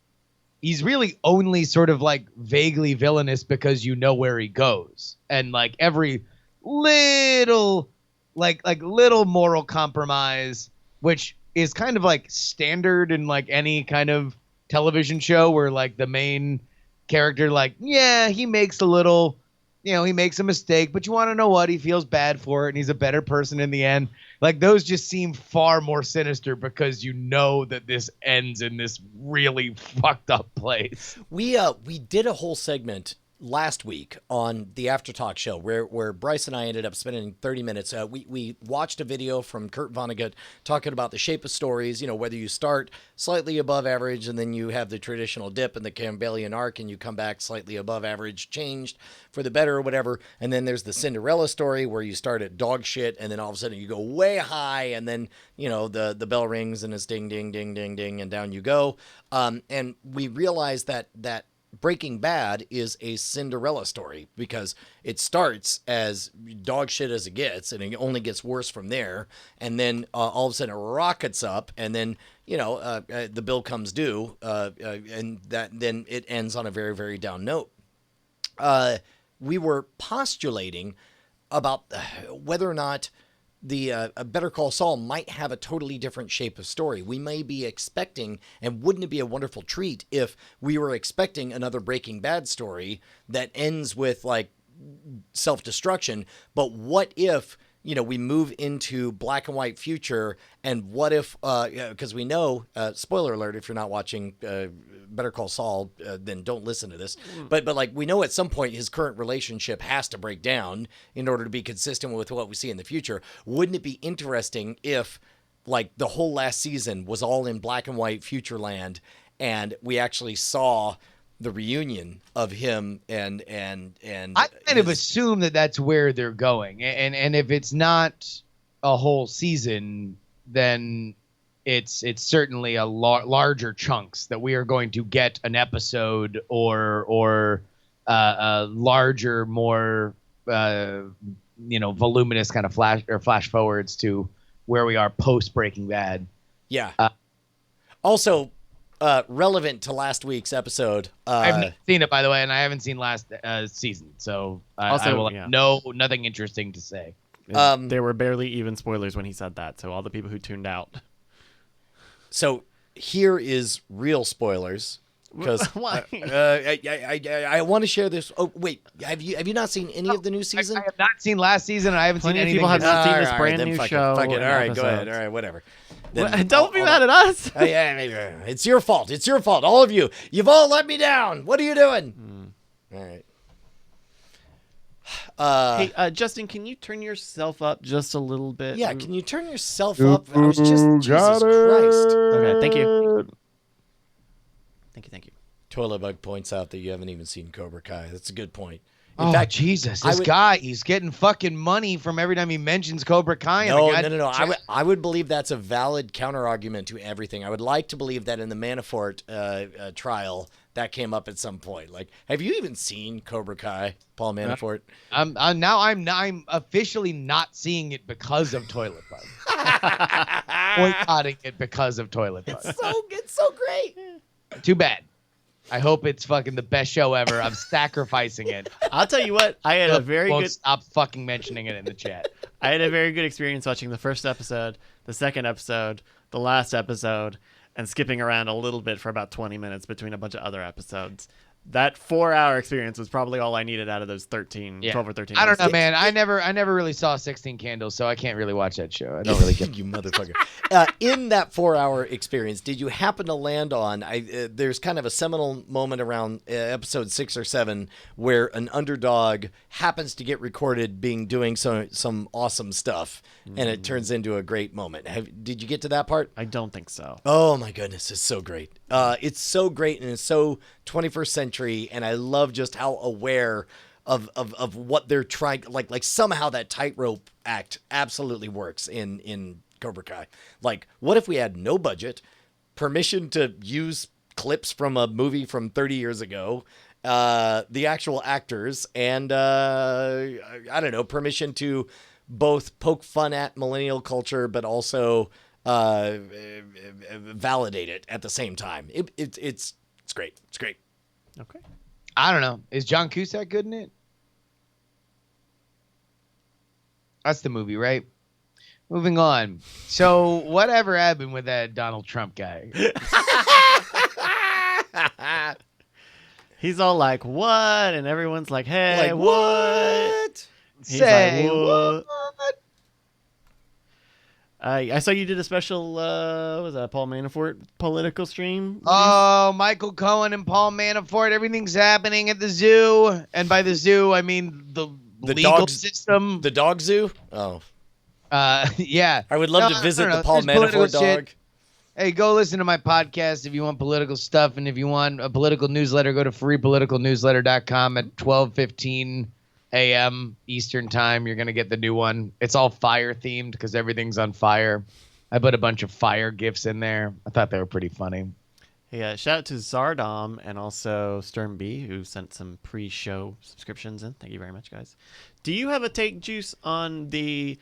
really only sort of like vaguely villainous because you know where he goes, and like every little little moral compromise, which is kind of like standard in like any kind of television show where like the main character, he makes a little, he makes a mistake, but you want to know what? He feels bad for it and he's a better person in the end. Like those just seem far more sinister because you know that this ends in this really fucked up place. We did a whole segment last week on the After Talk show where Bryce and I ended up spending 30 minutes. We watched a video from Kurt Vonnegut talking about the shape of stories, whether you start slightly above average and then you have the traditional dip in the Campbellian arc and you come back slightly above average, changed for the better or whatever. And then there's the Cinderella story where you start at dog shit and then all of a sudden you go way high and then, the bell rings and it's ding, ding, ding, ding, ding, and down you go. And we realized that Breaking Bad is a Cinderella story because it starts as dog shit as it gets and it only gets worse from there. And then all of a sudden it rockets up and then, the bill comes due and then it ends on a very, very down note. We were postulating about whether or not the Better Call Saul might have a totally different shape of story. We may be expecting, and wouldn't it be a wonderful treat if we were expecting another Breaking Bad story that ends with like self-destruction, but what if, we move into black and white future, and what if, because we know, spoiler alert, if you're not watching Better Call Saul, then don't listen to this, but like we know at some point his current relationship has to break down in order to be consistent with what we see in the future. Wouldn't it be interesting if like the whole last season was all in black and white future land and we actually saw the reunion of him and I kind of assume that that's where they're going, and if it's not a whole season, then it's certainly a larger chunks that we are going to get an episode or a larger, more voluminous kind of flash forwards to where we are post Breaking Bad. Yeah. Also, relevant to last week's episode. I've not seen it, by the way, and I haven't seen last season, so I will have nothing interesting to say. There were barely even spoilers when he said that, so all the people who tuned out. So here is real spoilers. Because I want to share this. Oh wait, have you not seen any of the new season? I have not seen last season, and I haven't seen anything. People have not seen this brand new show. Fuck it. All right, go ahead. All right, whatever. Don't be mad at us. It's your fault. It's your fault. All of you. You've all let me down. What are you doing? All right. Hey, Justin, can you turn yourself up just a little bit? Yeah, can you turn yourself up? I was just Jesus Christ. Okay, thank you. Thank you. Toilet Bug points out that you haven't even seen Cobra Kai. That's a good point. In Oh, fact, Jesus. This guy, he's getting fucking money from every time he mentions Cobra Kai. No. I would believe that's a valid counter-argument to everything. I would like to believe that in the Manafort trial, that came up at some point. Like, have you even seen Cobra Kai, Paul Manafort? I'm officially not seeing it because of Toilet Bug. Boycotting it because of Toilet Bug. It's so great. Too bad. I hope it's fucking the best show ever. I'm sacrificing it. I'll tell you what, I had a very good... Stop fucking mentioning it in the chat. I had a very good experience watching the first episode, the second episode, the last episode, and skipping around a little bit for about 20 minutes between a bunch of other episodes. That 4-hour experience was probably all I needed out of those 12 or 13. I don't know, man. I never really saw 16 Candles, so I can't really watch that show. I don't really get you motherfucker. In that 4-hour experience, did you happen to land on? There's kind of a seminal moment around episode 6 or 7 where an underdog happens to get recorded doing some awesome stuff, and it turns into a great moment. Did you get to that part? I don't think so. Oh my goodness, it's so great. It's so great, and it's so 21st century, and I love just how aware of what they're trying. Like somehow that tightrope act absolutely works in Cobra Kai. Like, what if we had no budget, permission to use clips from a movie from 30 years ago, the actual actors, and I don't know, permission to both poke fun at millennial culture, but also validate it at the same time. It's great. It's great. Okay. I don't know. Is John Cusack good in it? That's the movie, right? Moving on. So whatever happened with that Donald Trump guy? He's all like, what? And everyone's like, hey, like, what? He's Say like, what? I saw you did a special, was that Paul Manafort political stream? Oh, Michael Cohen and Paul Manafort. Everything's happening at the zoo. And by the zoo, I mean the legal system. The dog zoo? Oh. Yeah. I would love to visit the Paul Manafort dog. Shit. Hey, go listen to my podcast if you want political stuff. And if you want a political newsletter, go to freepoliticalnewsletter.com at 12:15 a.m. Eastern time. You're going to get the new one. It's all fire themed because everything's on fire. I put a bunch of fire gifs in there. I thought they were pretty funny. Yeah, shout out to Zardom and also Stern B, who sent some pre-show subscriptions in. Thank you very much, guys. Do you have a take, Juice, on the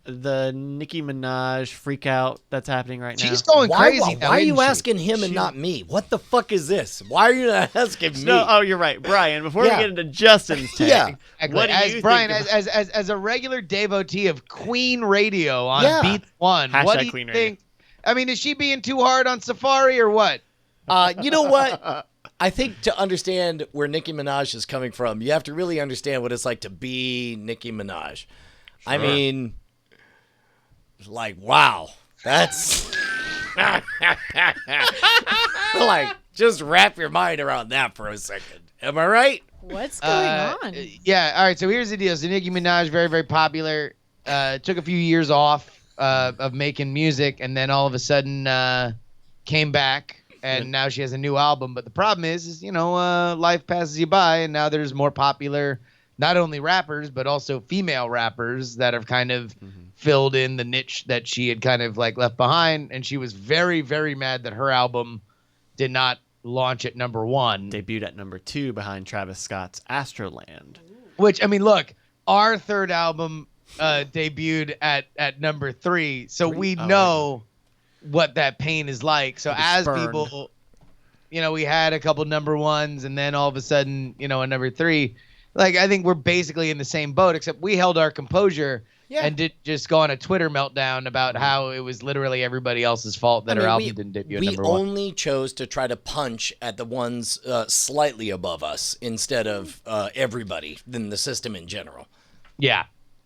Nicki Minaj freak out that's happening right now? She's going crazy. Why are you asking him and not me? What the fuck is this? Why are you not asking me? No, oh, you're right, Brian. Before we get into Justin's take, what do you Brian, think as a regular devotee of Queen Radio on Beat One, Hashtag what do you Queen think? I mean, is she being too hard on Safari or what? You know what? I think to understand where Nicki Minaj is coming from, you have to really understand what it's like to be Nicki Minaj. Sure. I mean, like, wow. That's... like, just wrap your mind around that for a second. Am I right? What's going on? Yeah, all right, so here's the deal. So Nicki Minaj, very, very popular. Took a few years off of making music, and then all of a sudden came back. And now she has a new album. But the problem is life passes you by. And now there's more popular, not only rappers, but also female rappers that have kind of filled in the niche that she had kind of like left behind. And she was very, very mad that her album did not launch at number 1. Debuted at number 2 behind Travis Scott's Astroland. Which, I mean, look, our third album debuted at number 3. So we know what that pain is like. So as spurned. people, we had a couple number 1s and then all of a sudden, a number 3. Like, I think we're basically in the same boat, except we held our composure and did just go on a Twitter meltdown about how it was literally everybody else's fault that her album didn't debut at number 1. We only chose to try to punch at the ones slightly above us instead of everybody in the system in general. Yeah.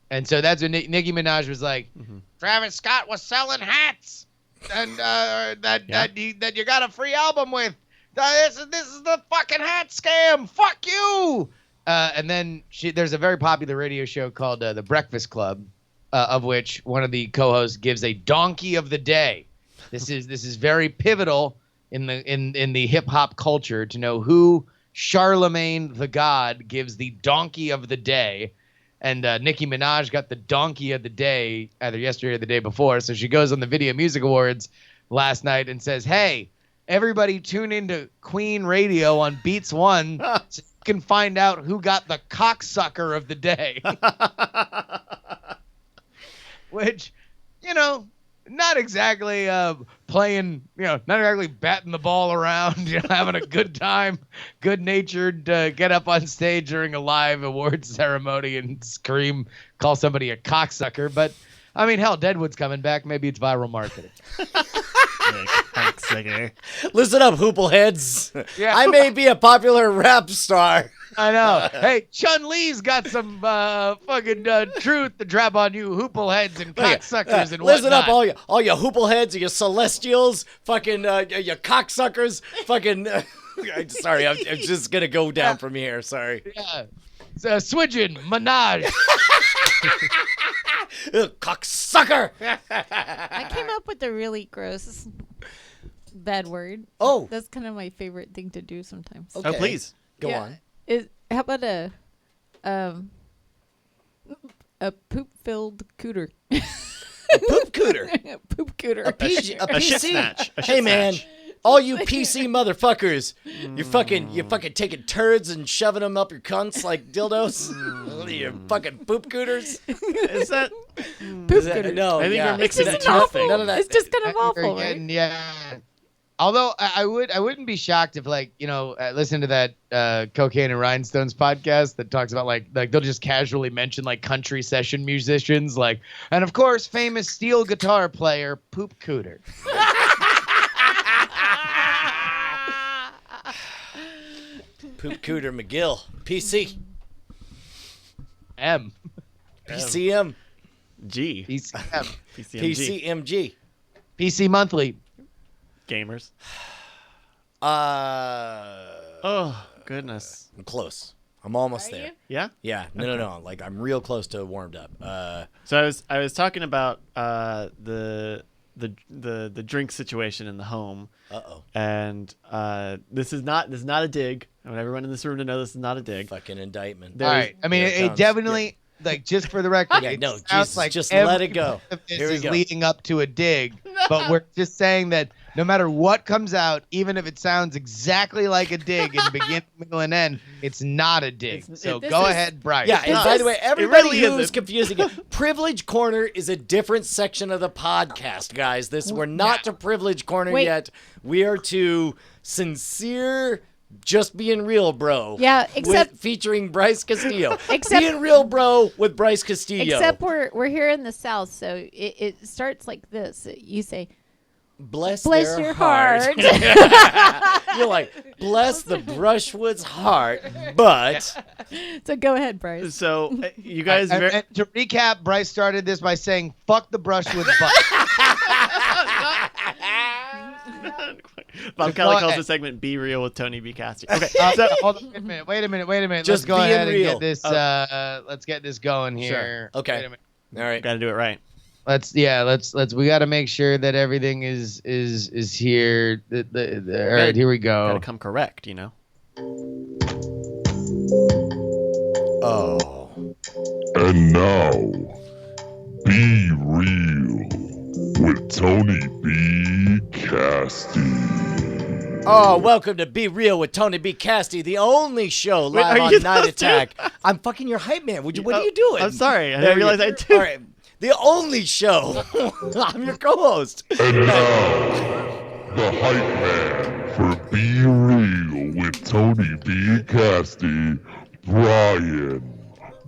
And so that's when Nicki Minaj was like, Travis Scott was selling hats. And that you got a free album with. This is the fucking hat scam. Fuck you. And then there's a very popular radio show called The Breakfast Club, of which one of the co-hosts gives a donkey of the day. This is very pivotal in the hip hop culture to know who Charlemagne the God gives the donkey of the day. And Nicki Minaj got the donkey of the day either yesterday or the day before. So she goes on the Video Music Awards last night and says, "Hey, everybody tune into Queen Radio on Beats One so you can find out who got the cocksucker of the day." Which, not exactly playing, not exactly batting the ball around, having a good time, good-natured, get up on stage during a live awards ceremony and call somebody a cocksucker. But, I mean, hell, Deadwood's coming back. Maybe it's viral marketing. Cocksucker. Listen up, hoopleheads. Yeah. I may be a popular rap star. I know. Hey, Chun-Li's got some fucking truth to drop on you hoopleheads and cocksuckers and Listen whatnot. up, all you hoopleheads, you celestials, fucking you cocksuckers, fucking. Sorry, I'm just gonna go down from here. Sorry. Yeah. Swidgen, Minaj. Cocksucker. I came up with a really gross bad word. Oh. That's kind of my favorite thing to do sometimes. Okay. Oh, please. Go Yeah. on. How about a poop-filled cooter? Poop cooter. Poop cooter. A shit PC. snatch. A Hey shit man, snatch. all you PC motherfuckers, you're fucking taking turds and shoving them up your cunts like dildos. You fucking poop cooters. Is that? Poop Is that- cooter. no, I think yeah. you're It's mixing just that an two awful. things. None of that. It's just kind of You're awful, right? getting- Yeah. Although I wouldn't be shocked if listen to that Cocaine and Rhinestones podcast that talks about like they'll just casually mention like country session musicians and of course famous steel guitar player Poop Cooter. Poop cooter McGill. PC. M. PCM. G. PCM. PCMG. PCMG. PC Monthly. Gamers. I'm Oh, goodness. close. I'm almost there. Yeah? Yeah. No. Like I'm real close to warmed up. So I was talking about the drink situation in the home. Uh-oh. And this is not a dig. I want everyone in this room to know this is not a dig. Fucking indictment. All right. I mean, There it it comes. definitely just for the record. Yeah, it no, sounds Jesus, like just every let it go. part of This Here we is go. leading up to a dig, but we're just saying that no matter what comes out, even if it sounds exactly like a dig in beginning, middle, and end, it's not a dig. So This go is- ahead, Bryce. Yeah, and This by the is- way, everybody really who's isn't. confusing it, Privilege Corner is a different section of the podcast, guys. We're not to Privilege Corner Wait. yet. We are to Sincere Just Being Real Bro. Yeah, except- featuring Bryce Castillo. Except- Being Real Bro with Bryce Castillo. Except we're here in the South, so it starts like this. You say, bless "Bless their your heart. heart." You're like, bless the Brushwood's heart, but So go ahead, Bryce. So you guys And to recap, Bryce started this by saying, "Fuck the Brushwood's butt." Bob So Kelly go calls ahead. the segment "Be Real" with Tony B. Casty. Okay, Hold on, wait a minute. Just Let's go being ahead and real. get this. Let's get this going here. Okay. Wait a minute. all right. got to do it right. Let's we got to make sure that everything is here. All right, here we Got go. to come correct, you know. Oh. And now, Be Real with Tony B. Casty. Oh, welcome to Be Real with Tony B. Casty, the only show Wait, live are on you Night those Attack. I'm fucking your hype man. What are you doing? I'm sorry. I There didn't you- realize I did. All right. The only show. I'm your co-host. And now, the hype man for Be Real with Tony B. Casty, Brian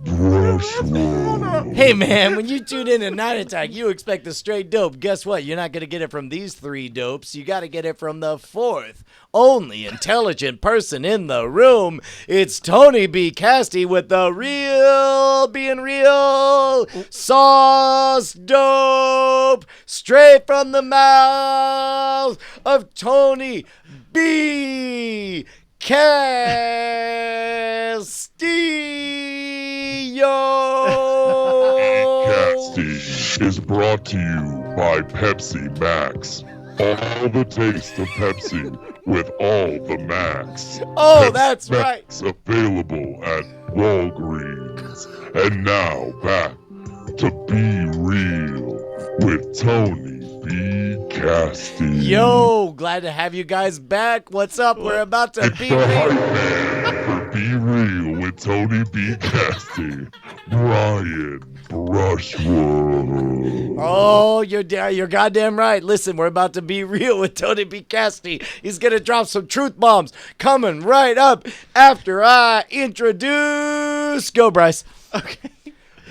Brushwood. Hey, man, when you tune in to Night Attack, you expect the straight dope. Guess what? You're not going to get it from these three dopes. You got to get it from the fourth only intelligent person in the room. It's Tony B. Casty with the real, being real, sauce dope, straight from the mouth of Tony B. Casting is brought to you by Pepsi Max. All the taste of Pepsi with all the Max. Oh, Pepsi that's Max right. Available at Walgreens. And now back to Be Real with Tony B. Casty. Yo, glad to have you guys back. What's up? We're about to It's be the hype real. man for Be Real with Tony B. Casty. Brian Brushwood. Oh, you're goddamn right. Listen, we're about to be real with Tony B. Casty. He's gonna drop some truth bombs coming right up after I introduce. Go, Bryce. Okay.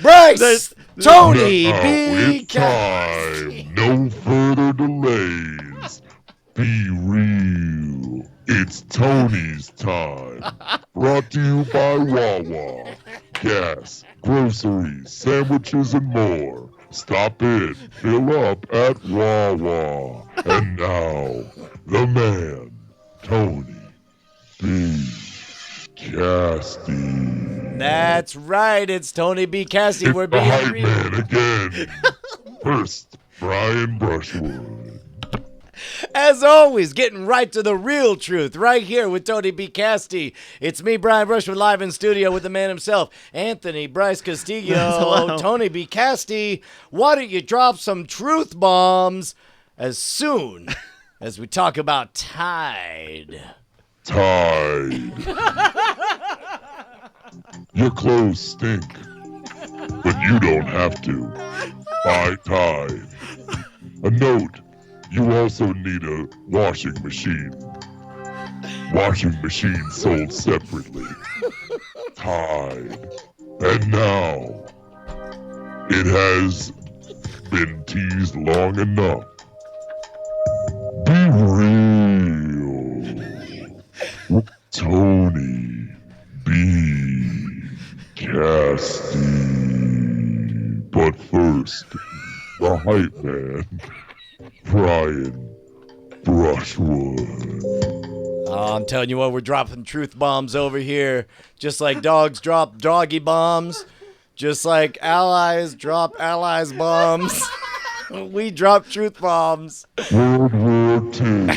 Bryce. Tony Now B. it's Casty. time. No further delays. Be real. It's Tony's time. Brought to you by Wawa. Gas, groceries, sandwiches, and more. Stop in, fill up at Wawa. And now, the man, Tony B. Casty. That's right. It's Tony B. Casty. It's We're the being hype real. man again. First, Brian Brushwood. As always, getting right to the real truth right here with Tony B. Casty. It's me, Brian Brushwood, live in studio with the man himself, Anthony Bryce Castillo. Hello. Tony B. Casty, why don't you drop some truth bombs as soon as we talk about Tide? Tide. Your clothes stink, but you don't have to. Buy Tide. A note. You also need a washing machine. Washing machine sold separately. Tide. And now, it has been teased long enough. Be real. With Tony B. Casty. But first, the hype man. Brian Brushwood. Oh, I'm telling you what, we're dropping truth bombs over here. Just like dogs drop doggy bombs. Just like allies drop allies bombs. We drop truth bombs. World War II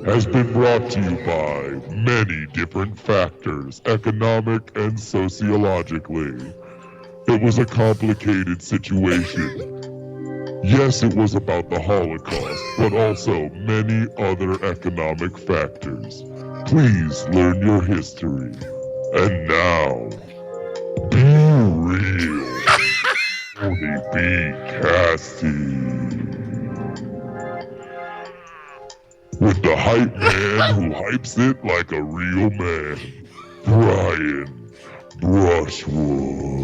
has been brought to you by many different factors, economic and sociologically. It was a complicated situation. Yes, it was about the Holocaust, but also many other economic factors. Please learn your history. And now, be real. Tony B. Casty. With the hype man who hypes it like a real man, Brian Brushwood.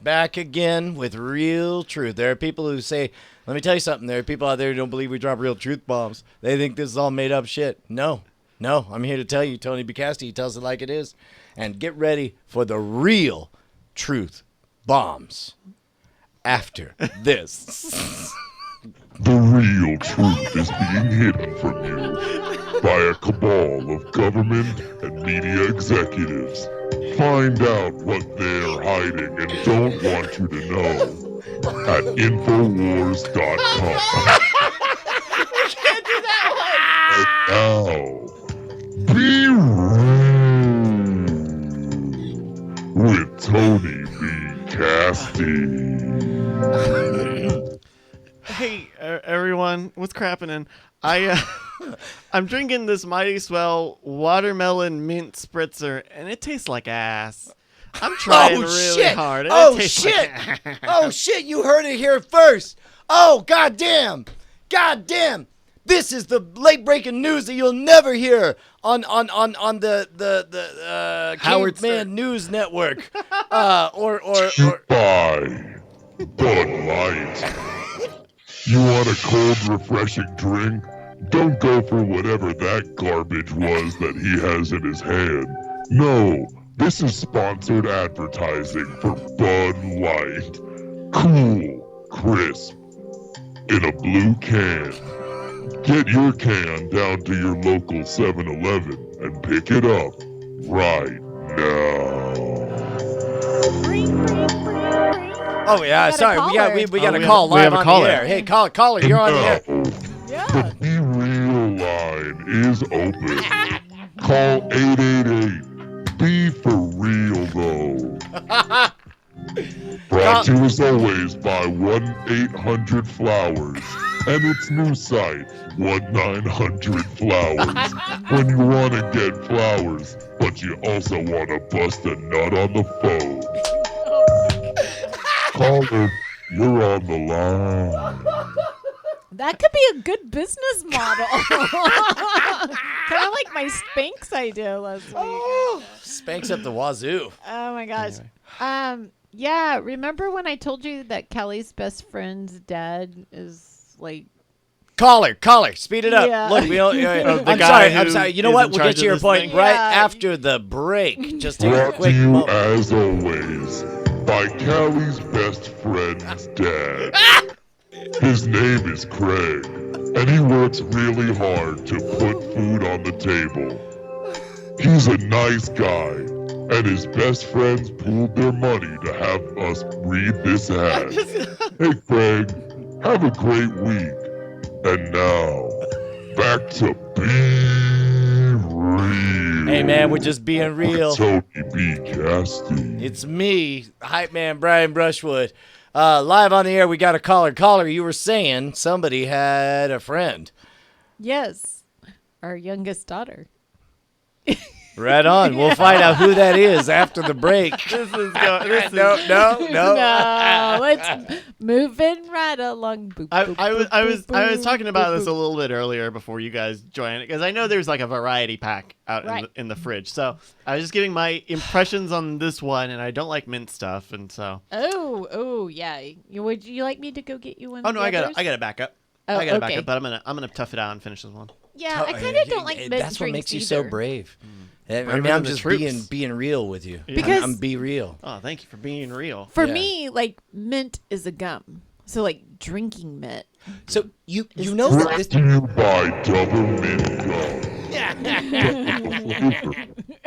Back again with real truth. There are people who say, let me tell you something, there are people out there who don't believe we drop real truth bombs. They think this is all made up shit. No, I'm here to tell you, Tony B. Casty tells it like it is. And get ready for the real truth bombs after this. The real truth is being hidden from you by a cabal of government and media executives. Find out what they're hiding and don't want you to know at Infowars.com. We can't do that And now, be real with Tony B. Casty. Hey, everyone, what's crappin'? I'm drinking this Mighty Swell watermelon mint spritzer, and it tastes like ass. I'm trying really hard. And it tastes like ass. Oh shit, you heard it here first. Oh, goddamn. This is the late breaking news that you'll never hear on the Howard Caveman Stern. News Network. Buy Bud Light. You want a cold, refreshing drink? Don't go for whatever that garbage was that he has in his hand. No, this is sponsored advertising for Bud Light. Cool, crisp, in a blue can. Get your can down to your local 7-Eleven and pick it up right now. Oh yeah, got a sorry. caller. We got Oh, a we call have- we have live a on caller. the air. Hey, caller, you're on the air. Yeah. The Be Real line is open. Call 888. Be for real, though. Brought to you as always by 1-800-Flowers and its new site, 1-900-Flowers. When you want to get flowers, but you also want to bust a nut on the phone. Caller, you're on the line. That could be a good business model. Kind of like my Spanx idea last week. Spanks up the wazoo. Oh my gosh. Yeah, remember when I told you that Kelly's best friend's dad is like Caller, speed it up. Yeah. Look, we all, the I'm guy sorry. who You know is what? in We'll charge get to of your this point thing? right Yeah. after the break. Just take a Brought quick to you moment. as always by Callie's best friend's dad. His name is Craig, and he works really hard to put food on the table. He's a nice guy, and his best friends pooled their money to have us read this ad. Hey Craig, have a great week. And now, back to Be Real. Hey man, we're just being real. Tony B. Casty. It's me, hype man Brian Brushwood. Live on the air, we got a caller. Caller, you were saying somebody had a friend. yes, our youngest daughter. Right on. We'll find out who that is after the break. No. No, let's moving right along. Boop, boop, I was boop, talking about boop, this a boop. little bit earlier before you guys joined because I know there's like a variety pack out Right. in the fridge. So I was just giving my impressions on this one, and I don't like mint stuff, and so. Oh, yeah. Would you like me to go get you one? Oh of no, the I got others? a backup. Oh, I got a okay. backup, but I'm gonna tough it out and finish this one. Yeah, I kind of don't like mint That's what drinks makes you so either. brave. I Braver mean, than I'm the just troops. being real with you. Because- I'm be real. Oh, thank you for being real. For Yeah. me, like mint is a gum, so like drinking mint. So you know that Brought this. to you by Double Mint Gum.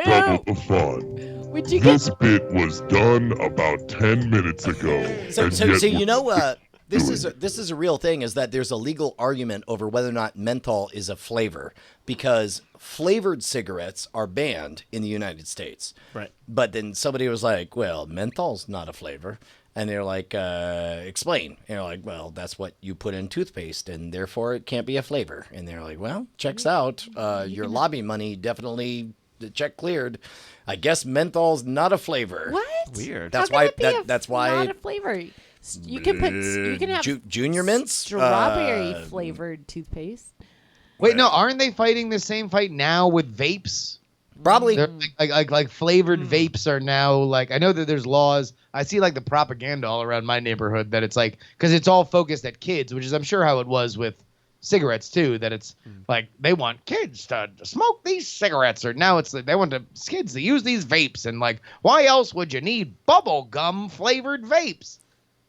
Double the fun. Would you get? This bit was done about 10 minutes ago. So and yet you know, this doing is a real thing. Is that there's a legal argument over whether or not menthol is a flavor because flavored cigarettes are banned in the United States. Right. But then somebody was like, "Well, menthol's not a flavor," and they're like, "Explain." And they're like, "Well, that's what you put in toothpaste, and therefore it can't be a flavor." And they're like, "Well, checks out. Your lobby money definitely the check cleared. I guess menthol's not a flavor." What? Weird. That's How why- can it be that's why- not a flavor. You can put. You can have Junior mints, strawberry flavored toothpaste. Wait, no, aren't they fighting the same fight now with vapes? Probably. They're like flavored vapes are now like I know that there's laws. I see like the propaganda all around my neighborhood that it's like because it's all focused at kids, which is I'm sure how it was with cigarettes too. That it's like they want kids to smoke these cigarettes, or now it's like they want the kids to use these vapes, and like why else would you need bubble gum flavored vapes?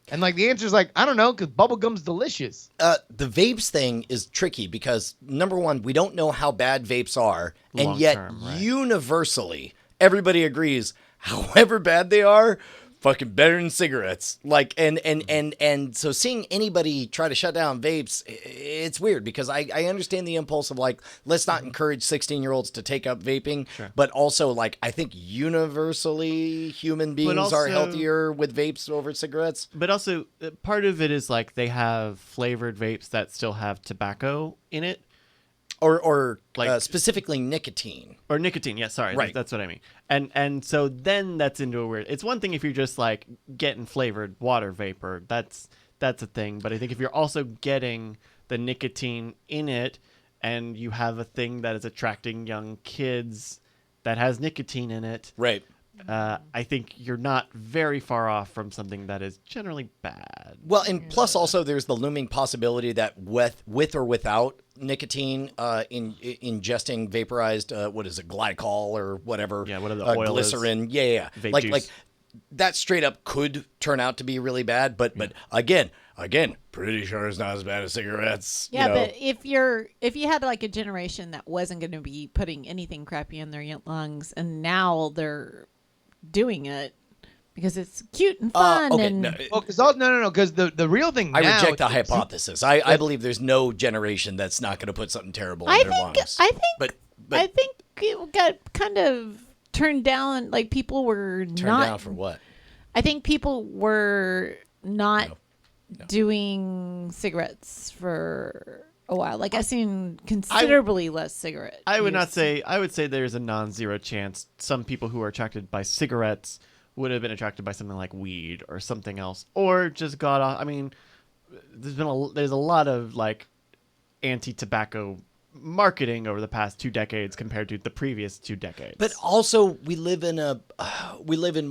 And like the answer is like I don't know because bubble gum's delicious. The vapes thing is tricky because number one, we don't know how bad vapes are, and Long yet term, right. universally everybody agrees, however bad they are, fucking better than cigarettes. Like and so seeing anybody try to shut down vapes, it's weird because I understand the impulse of like let's not encourage 16-year-olds to take up vaping, but also like I think universally human beings are also- healthier with vapes over cigarettes. But also, part of it is like they have flavored vapes that still have tobacco in it. Or Like- specifically nicotine. Or nicotine, yeah, sorry. Right. That's what I mean. And so then that's into a weird. It's one thing if you're just like getting flavored water vapor. That's a thing. But I think if you're also getting the nicotine in it and you have a thing that is attracting young kids that has nicotine in it, Right. I think you're not very far off from something that is generally bad. Well, and plus also there's the looming possibility that with or without nicotine, in ingesting vaporized, what is it, glycol or whatever, Yeah, whatever the oil is. glycerin, yeah, Vape like juice. like that straight up could turn out to be really bad. But again, Again, pretty sure it's not as bad as cigarettes. Yeah, you know. but if you had like a generation that wasn't going to be putting anything crappy in their lungs, and now they're doing it because it's cute and fun, okay, and no, Well, because the real thing I now reject the is- hypothesis. I believe there's no generation that's not going to put something terrible in I their think lungs. but but I think it got kind of turned down. Like people were turned not down for what? I think people were not No. doing cigarettes for a while. Like I've seen considerably less cigarette. I would not use. say. I would say there's a non-zero chance. Some people who are attracted by cigarettes would have been attracted by something like weed or something else, or just got off. I mean, there's a lot of like anti-tobacco marketing over the past 2 decades compared to the previous 2 decades. But also, we live in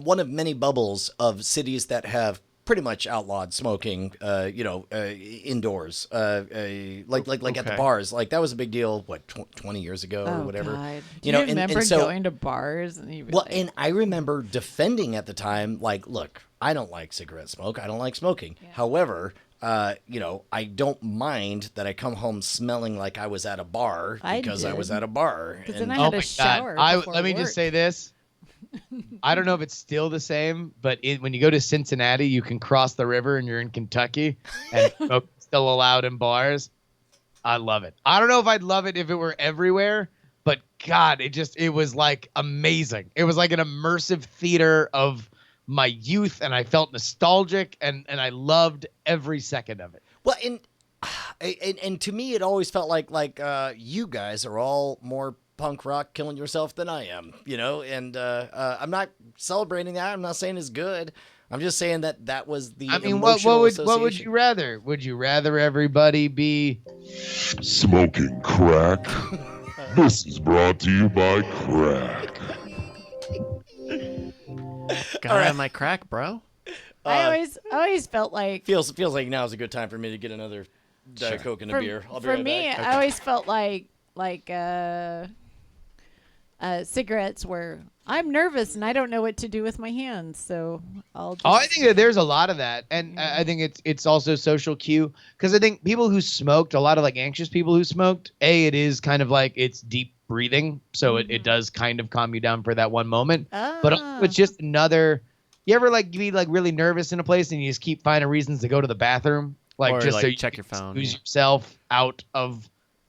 one of many bubbles of cities that have pretty much outlawed smoking. Indoors, like at the Okay. bars. Like that was a big deal. What 20 years ago or Oh, whatever. God. Do You know, you remember and so, going to bars and you'd be well, like, and I remember defending at the time, like, look, I don't like cigarette smoke. I don't like smoking. Yeah. However, I don't mind that I come home smelling like I was at a bar I because I did. was at a bar. 'Cause then And- I Oh had my a shower God. before Let me work. just say this. I don't know if it's still the same, but when you go to Cincinnati, you can cross the river and you're in Kentucky, and smoke is still allowed in bars. I love it. I don't know if I'd love it if it were everywhere, but God, it was like amazing. It was like an immersive theater of my youth, and I felt nostalgic, and I loved every second of it. Well, and to me, it always felt like you guys are all more punk rock killing yourself than I am, and I'm not celebrating that. I'm not saying it's good. I'm just saying that was the I mean, emotional what would association. you rather? Would you rather everybody be Smoking crack. This is brought to you by crack. Got out of my crack, bro. I always felt like feels like now's a good time for me to get another Diet Coke and a for, beer. I'll be for right me, back. I always felt like cigarettes were. I'm nervous and I don't know what to do with my hands, so I'll. Just, Oh, I think that there's a lot of that, and I think it's also social cue, because I think people who smoked, a lot of like anxious people who smoked, it is kind of like it's deep breathing, so it does kind of calm you down for that one moment, but also it's just another. You ever like be like really nervous in a place and you just keep finding reasons to go to the bathroom, like Or, just like, so you check can your phone, squeeze yeah. yourself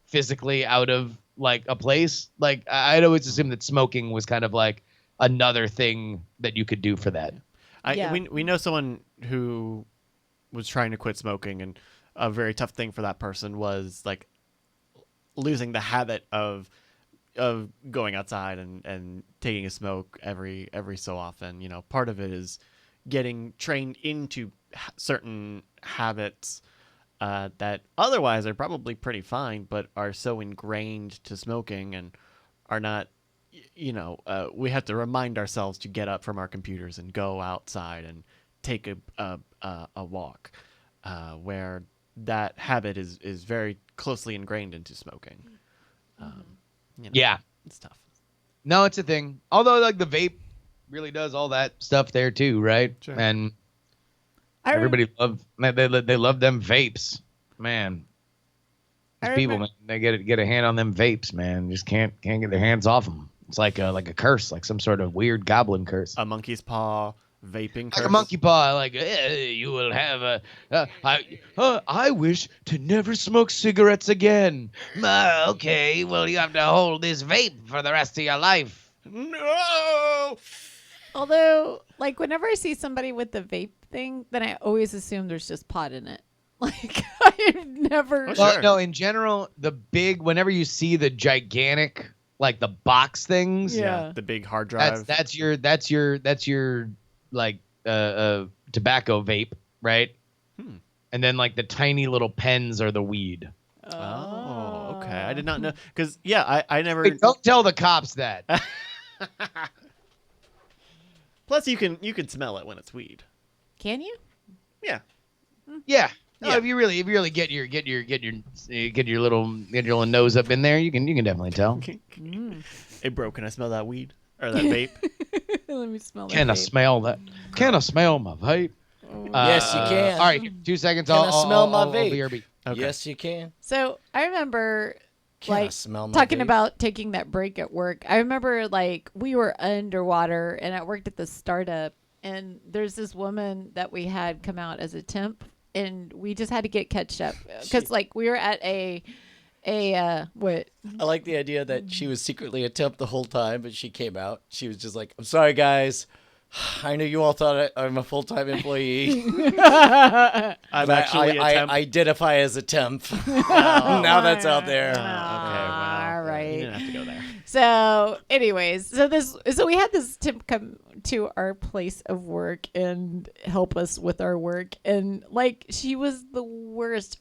physically out of like a place. Like I'd always assume that smoking was kind of like another thing that you could do for that. Yeah. We know someone who was trying to quit smoking, and a very tough thing for that person was like losing the habit of going outside and taking a smoke every so often. Part of it is getting trained into certain habits that otherwise are probably pretty fine, but are so ingrained to smoking and are not. We have to remind ourselves to get up from our computers and go outside and take a walk, where that habit is very closely ingrained into smoking. Yeah. It's tough. No, it's a thing. Although, like, the vape really does all that stuff there too, right? Sure. And I rem- they love them vapes, man. I These people, remem- man, they get a hand on them vapes, man. Just can't get their hands off them. It's like a curse, like some sort of weird goblin curse. A monkey's paw vaping Like curse. a monkey paw, like you will have I wish to never smoke cigarettes again. Okay, well you have to hold this vape for the rest of your life. No. Although, like, whenever I see somebody with the vape thing, then I always assume there's just pot in it. Like, I've never. Oh, Well, sure. no, in general, whenever you see the gigantic, like the box things, Yeah. The big hard drive. that's your like tobacco vape, right? And then like the tiny little pens are the weed. Oh, okay. I did not know, because I never. Wait, don't tell the cops that. Plus, you can smell it when it's weed. Can you? Yeah. Yeah. No, Yeah. if you really get your little nose up in there, you can definitely tell. Hey, bro, can I smell that weed or that vape? Let me smell that. Can I vape. smell that? Can I smell my vape? Yes, you can. All right, 2 seconds. Can I smell my I'll vape? BRB. Okay. Yes, you can. So I remember Can I like smell my talking vape? about taking that break at work. I remember like we were underwater and I worked at the startup and there's this woman that we had come out as a temp and we just had to get catched up because like we were at a what I like the idea that she was secretly a temp the whole time, but she came out. She was just like, "I'm sorry, guys. I know you all thought I'm a full-time employee. I'm but actually I a temp. identify as a temp. Now that's out there." Okay, well, all right. you didn't have to go there. So, anyways, so we had this temp come to our place of work and help us with our work, and like she was the worst.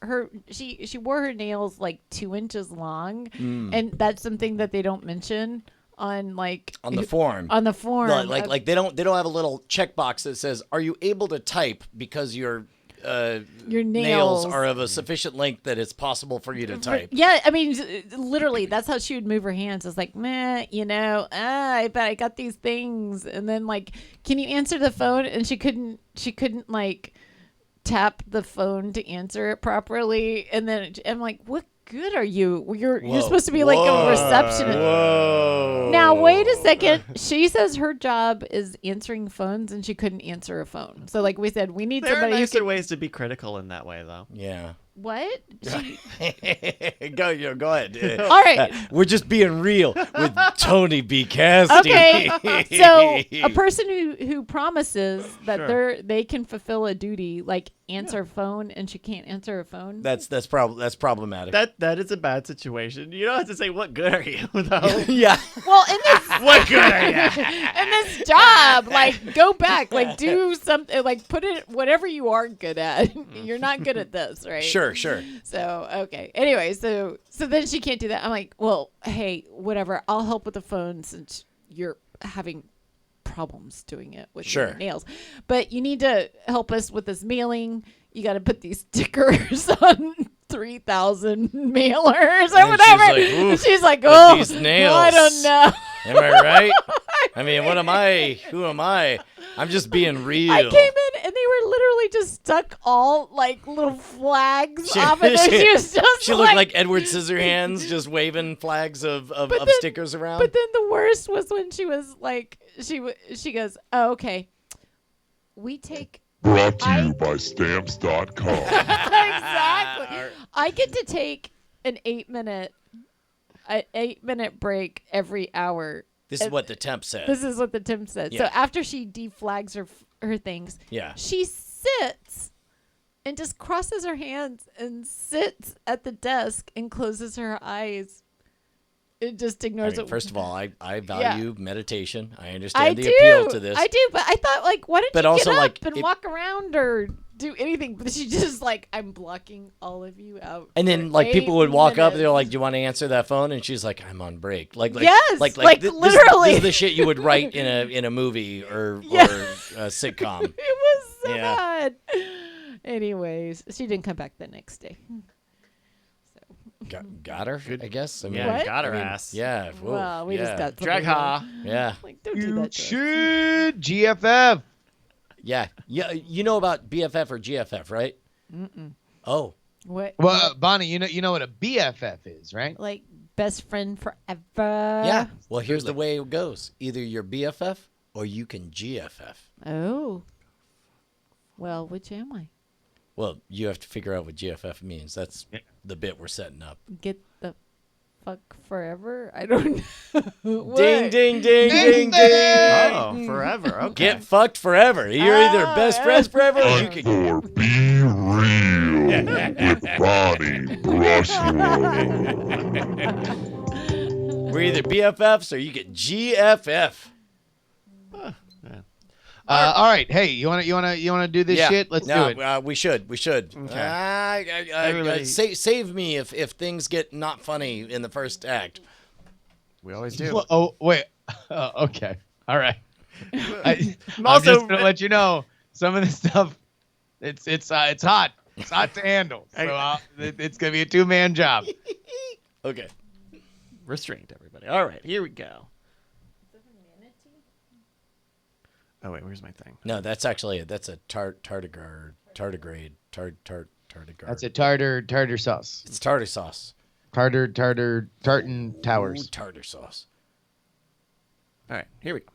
She wore her nails like 2 inches long, and that's something that they don't mention on like On the form. on the form. No, like they don't have a little checkbox that says, "Are you able to type because your nails are of a sufficient length that it's possible for you to type?" Yeah, I mean, literally, that's how she would move her hands. It's like, meh, I bet I got these things. And then, like, can you answer the phone? And she couldn't, like, tap the phone to answer it properly. And then I'm like, what good are you? You're supposed to be like a receptionist. Whoa. Now, wait a second. She says her job is answering phones, and she couldn't answer a phone. So, like we said, we need There are somebody who nicer can... ways to be critical in that way, though. Yeah. What? Go ahead. All right. We're just being real with Tony B. Cassidy. Okay, so a person who promises that they can fulfill a duty, like answer a phone, and she can't answer a phone. That's problematic. That is a bad situation. You don't have to say what good are you, though. Yeah. Well, in this What good are you? in this job, like go back, like do something, like put it whatever you are good at. You're not good at this, right? Sure. So okay. Anyway, so then she can't do that. I'm like, well, hey, whatever. I'll help with the phone since you're having problems doing it with your nails. But you need to help us with this mailing. You got to put these stickers on 3,000 mailers or And whatever. She's like, with oh, these nails. I don't know. Am I right? I mean, what am I? Who am I? I'm just being real. I came in and they were literally just stuck all like little flags off of there. She was just She looked like Edward Scissorhands, just waving flags of stickers around. But then the worst was when she was like, she goes, oh, okay, we take. Brought to you by Stamps.com. Exactly. I get to take an 8-minute break every hour. This is what the temp said. This is what the temp said. Yeah. So after she deflags her things, she sits and just crosses her hands and sits at the desk and closes her eyes. It just ignores it. First of all, I value meditation. I I understand the do. appeal to this. I do, but I thought, like, why don't you also, get up like, and walk around or do anything? But she just like, I'm blocking all of you out. And then, for like, people would 8 walk up, minutes. they're like, "Do you want to answer that phone?" And she's like, "I'm on break." Like Yes, like, This literally. is the shit you would write in a movie or a sitcom. It was so Yeah. bad. Anyways, she didn't come back the next day. Got her, I guess. I mean, Yeah, What? got her ass. Yeah. whoa, Well, we just got Drag something ha. wrong. Yeah. Like, don't do You that to us. should GFF. Yeah. You know about BFF or GFF, right? Oh. What? Well, Bonnie, you know what a BFF is, right? Like best friend forever. Yeah. Well, here's the way it goes. Either you're BFF or you can GFF. Oh. Well, which am I? Well, you have to figure out what GFF means. That's the bit we're setting up. Get the fuck forever? I don't know. What? Ding, ding, ding, ding, ding. Oh, forever. Okay. Get fucked forever. You're either best friends forever or you can. For Be Real with Bonnie Brushwood. We're either BFFs or you get GFF. All right. Hey, you wanna do this shit? Let's do it. We should. really- Save me if things get not funny in the first act. We always do. Well, oh wait. Okay. All right. I'm also- just gonna let you know some of this stuff. It's hot. It's hot to handle. So it's gonna be a 2-man job. Okay. Restraint, everybody. All right, here we go. Oh wait, where's my thing? No, that's actually that's a tardigrade. That's a tartar sauce. It's tartar sauce. Tartan towers. Ooh, tartar sauce. All right, here we go.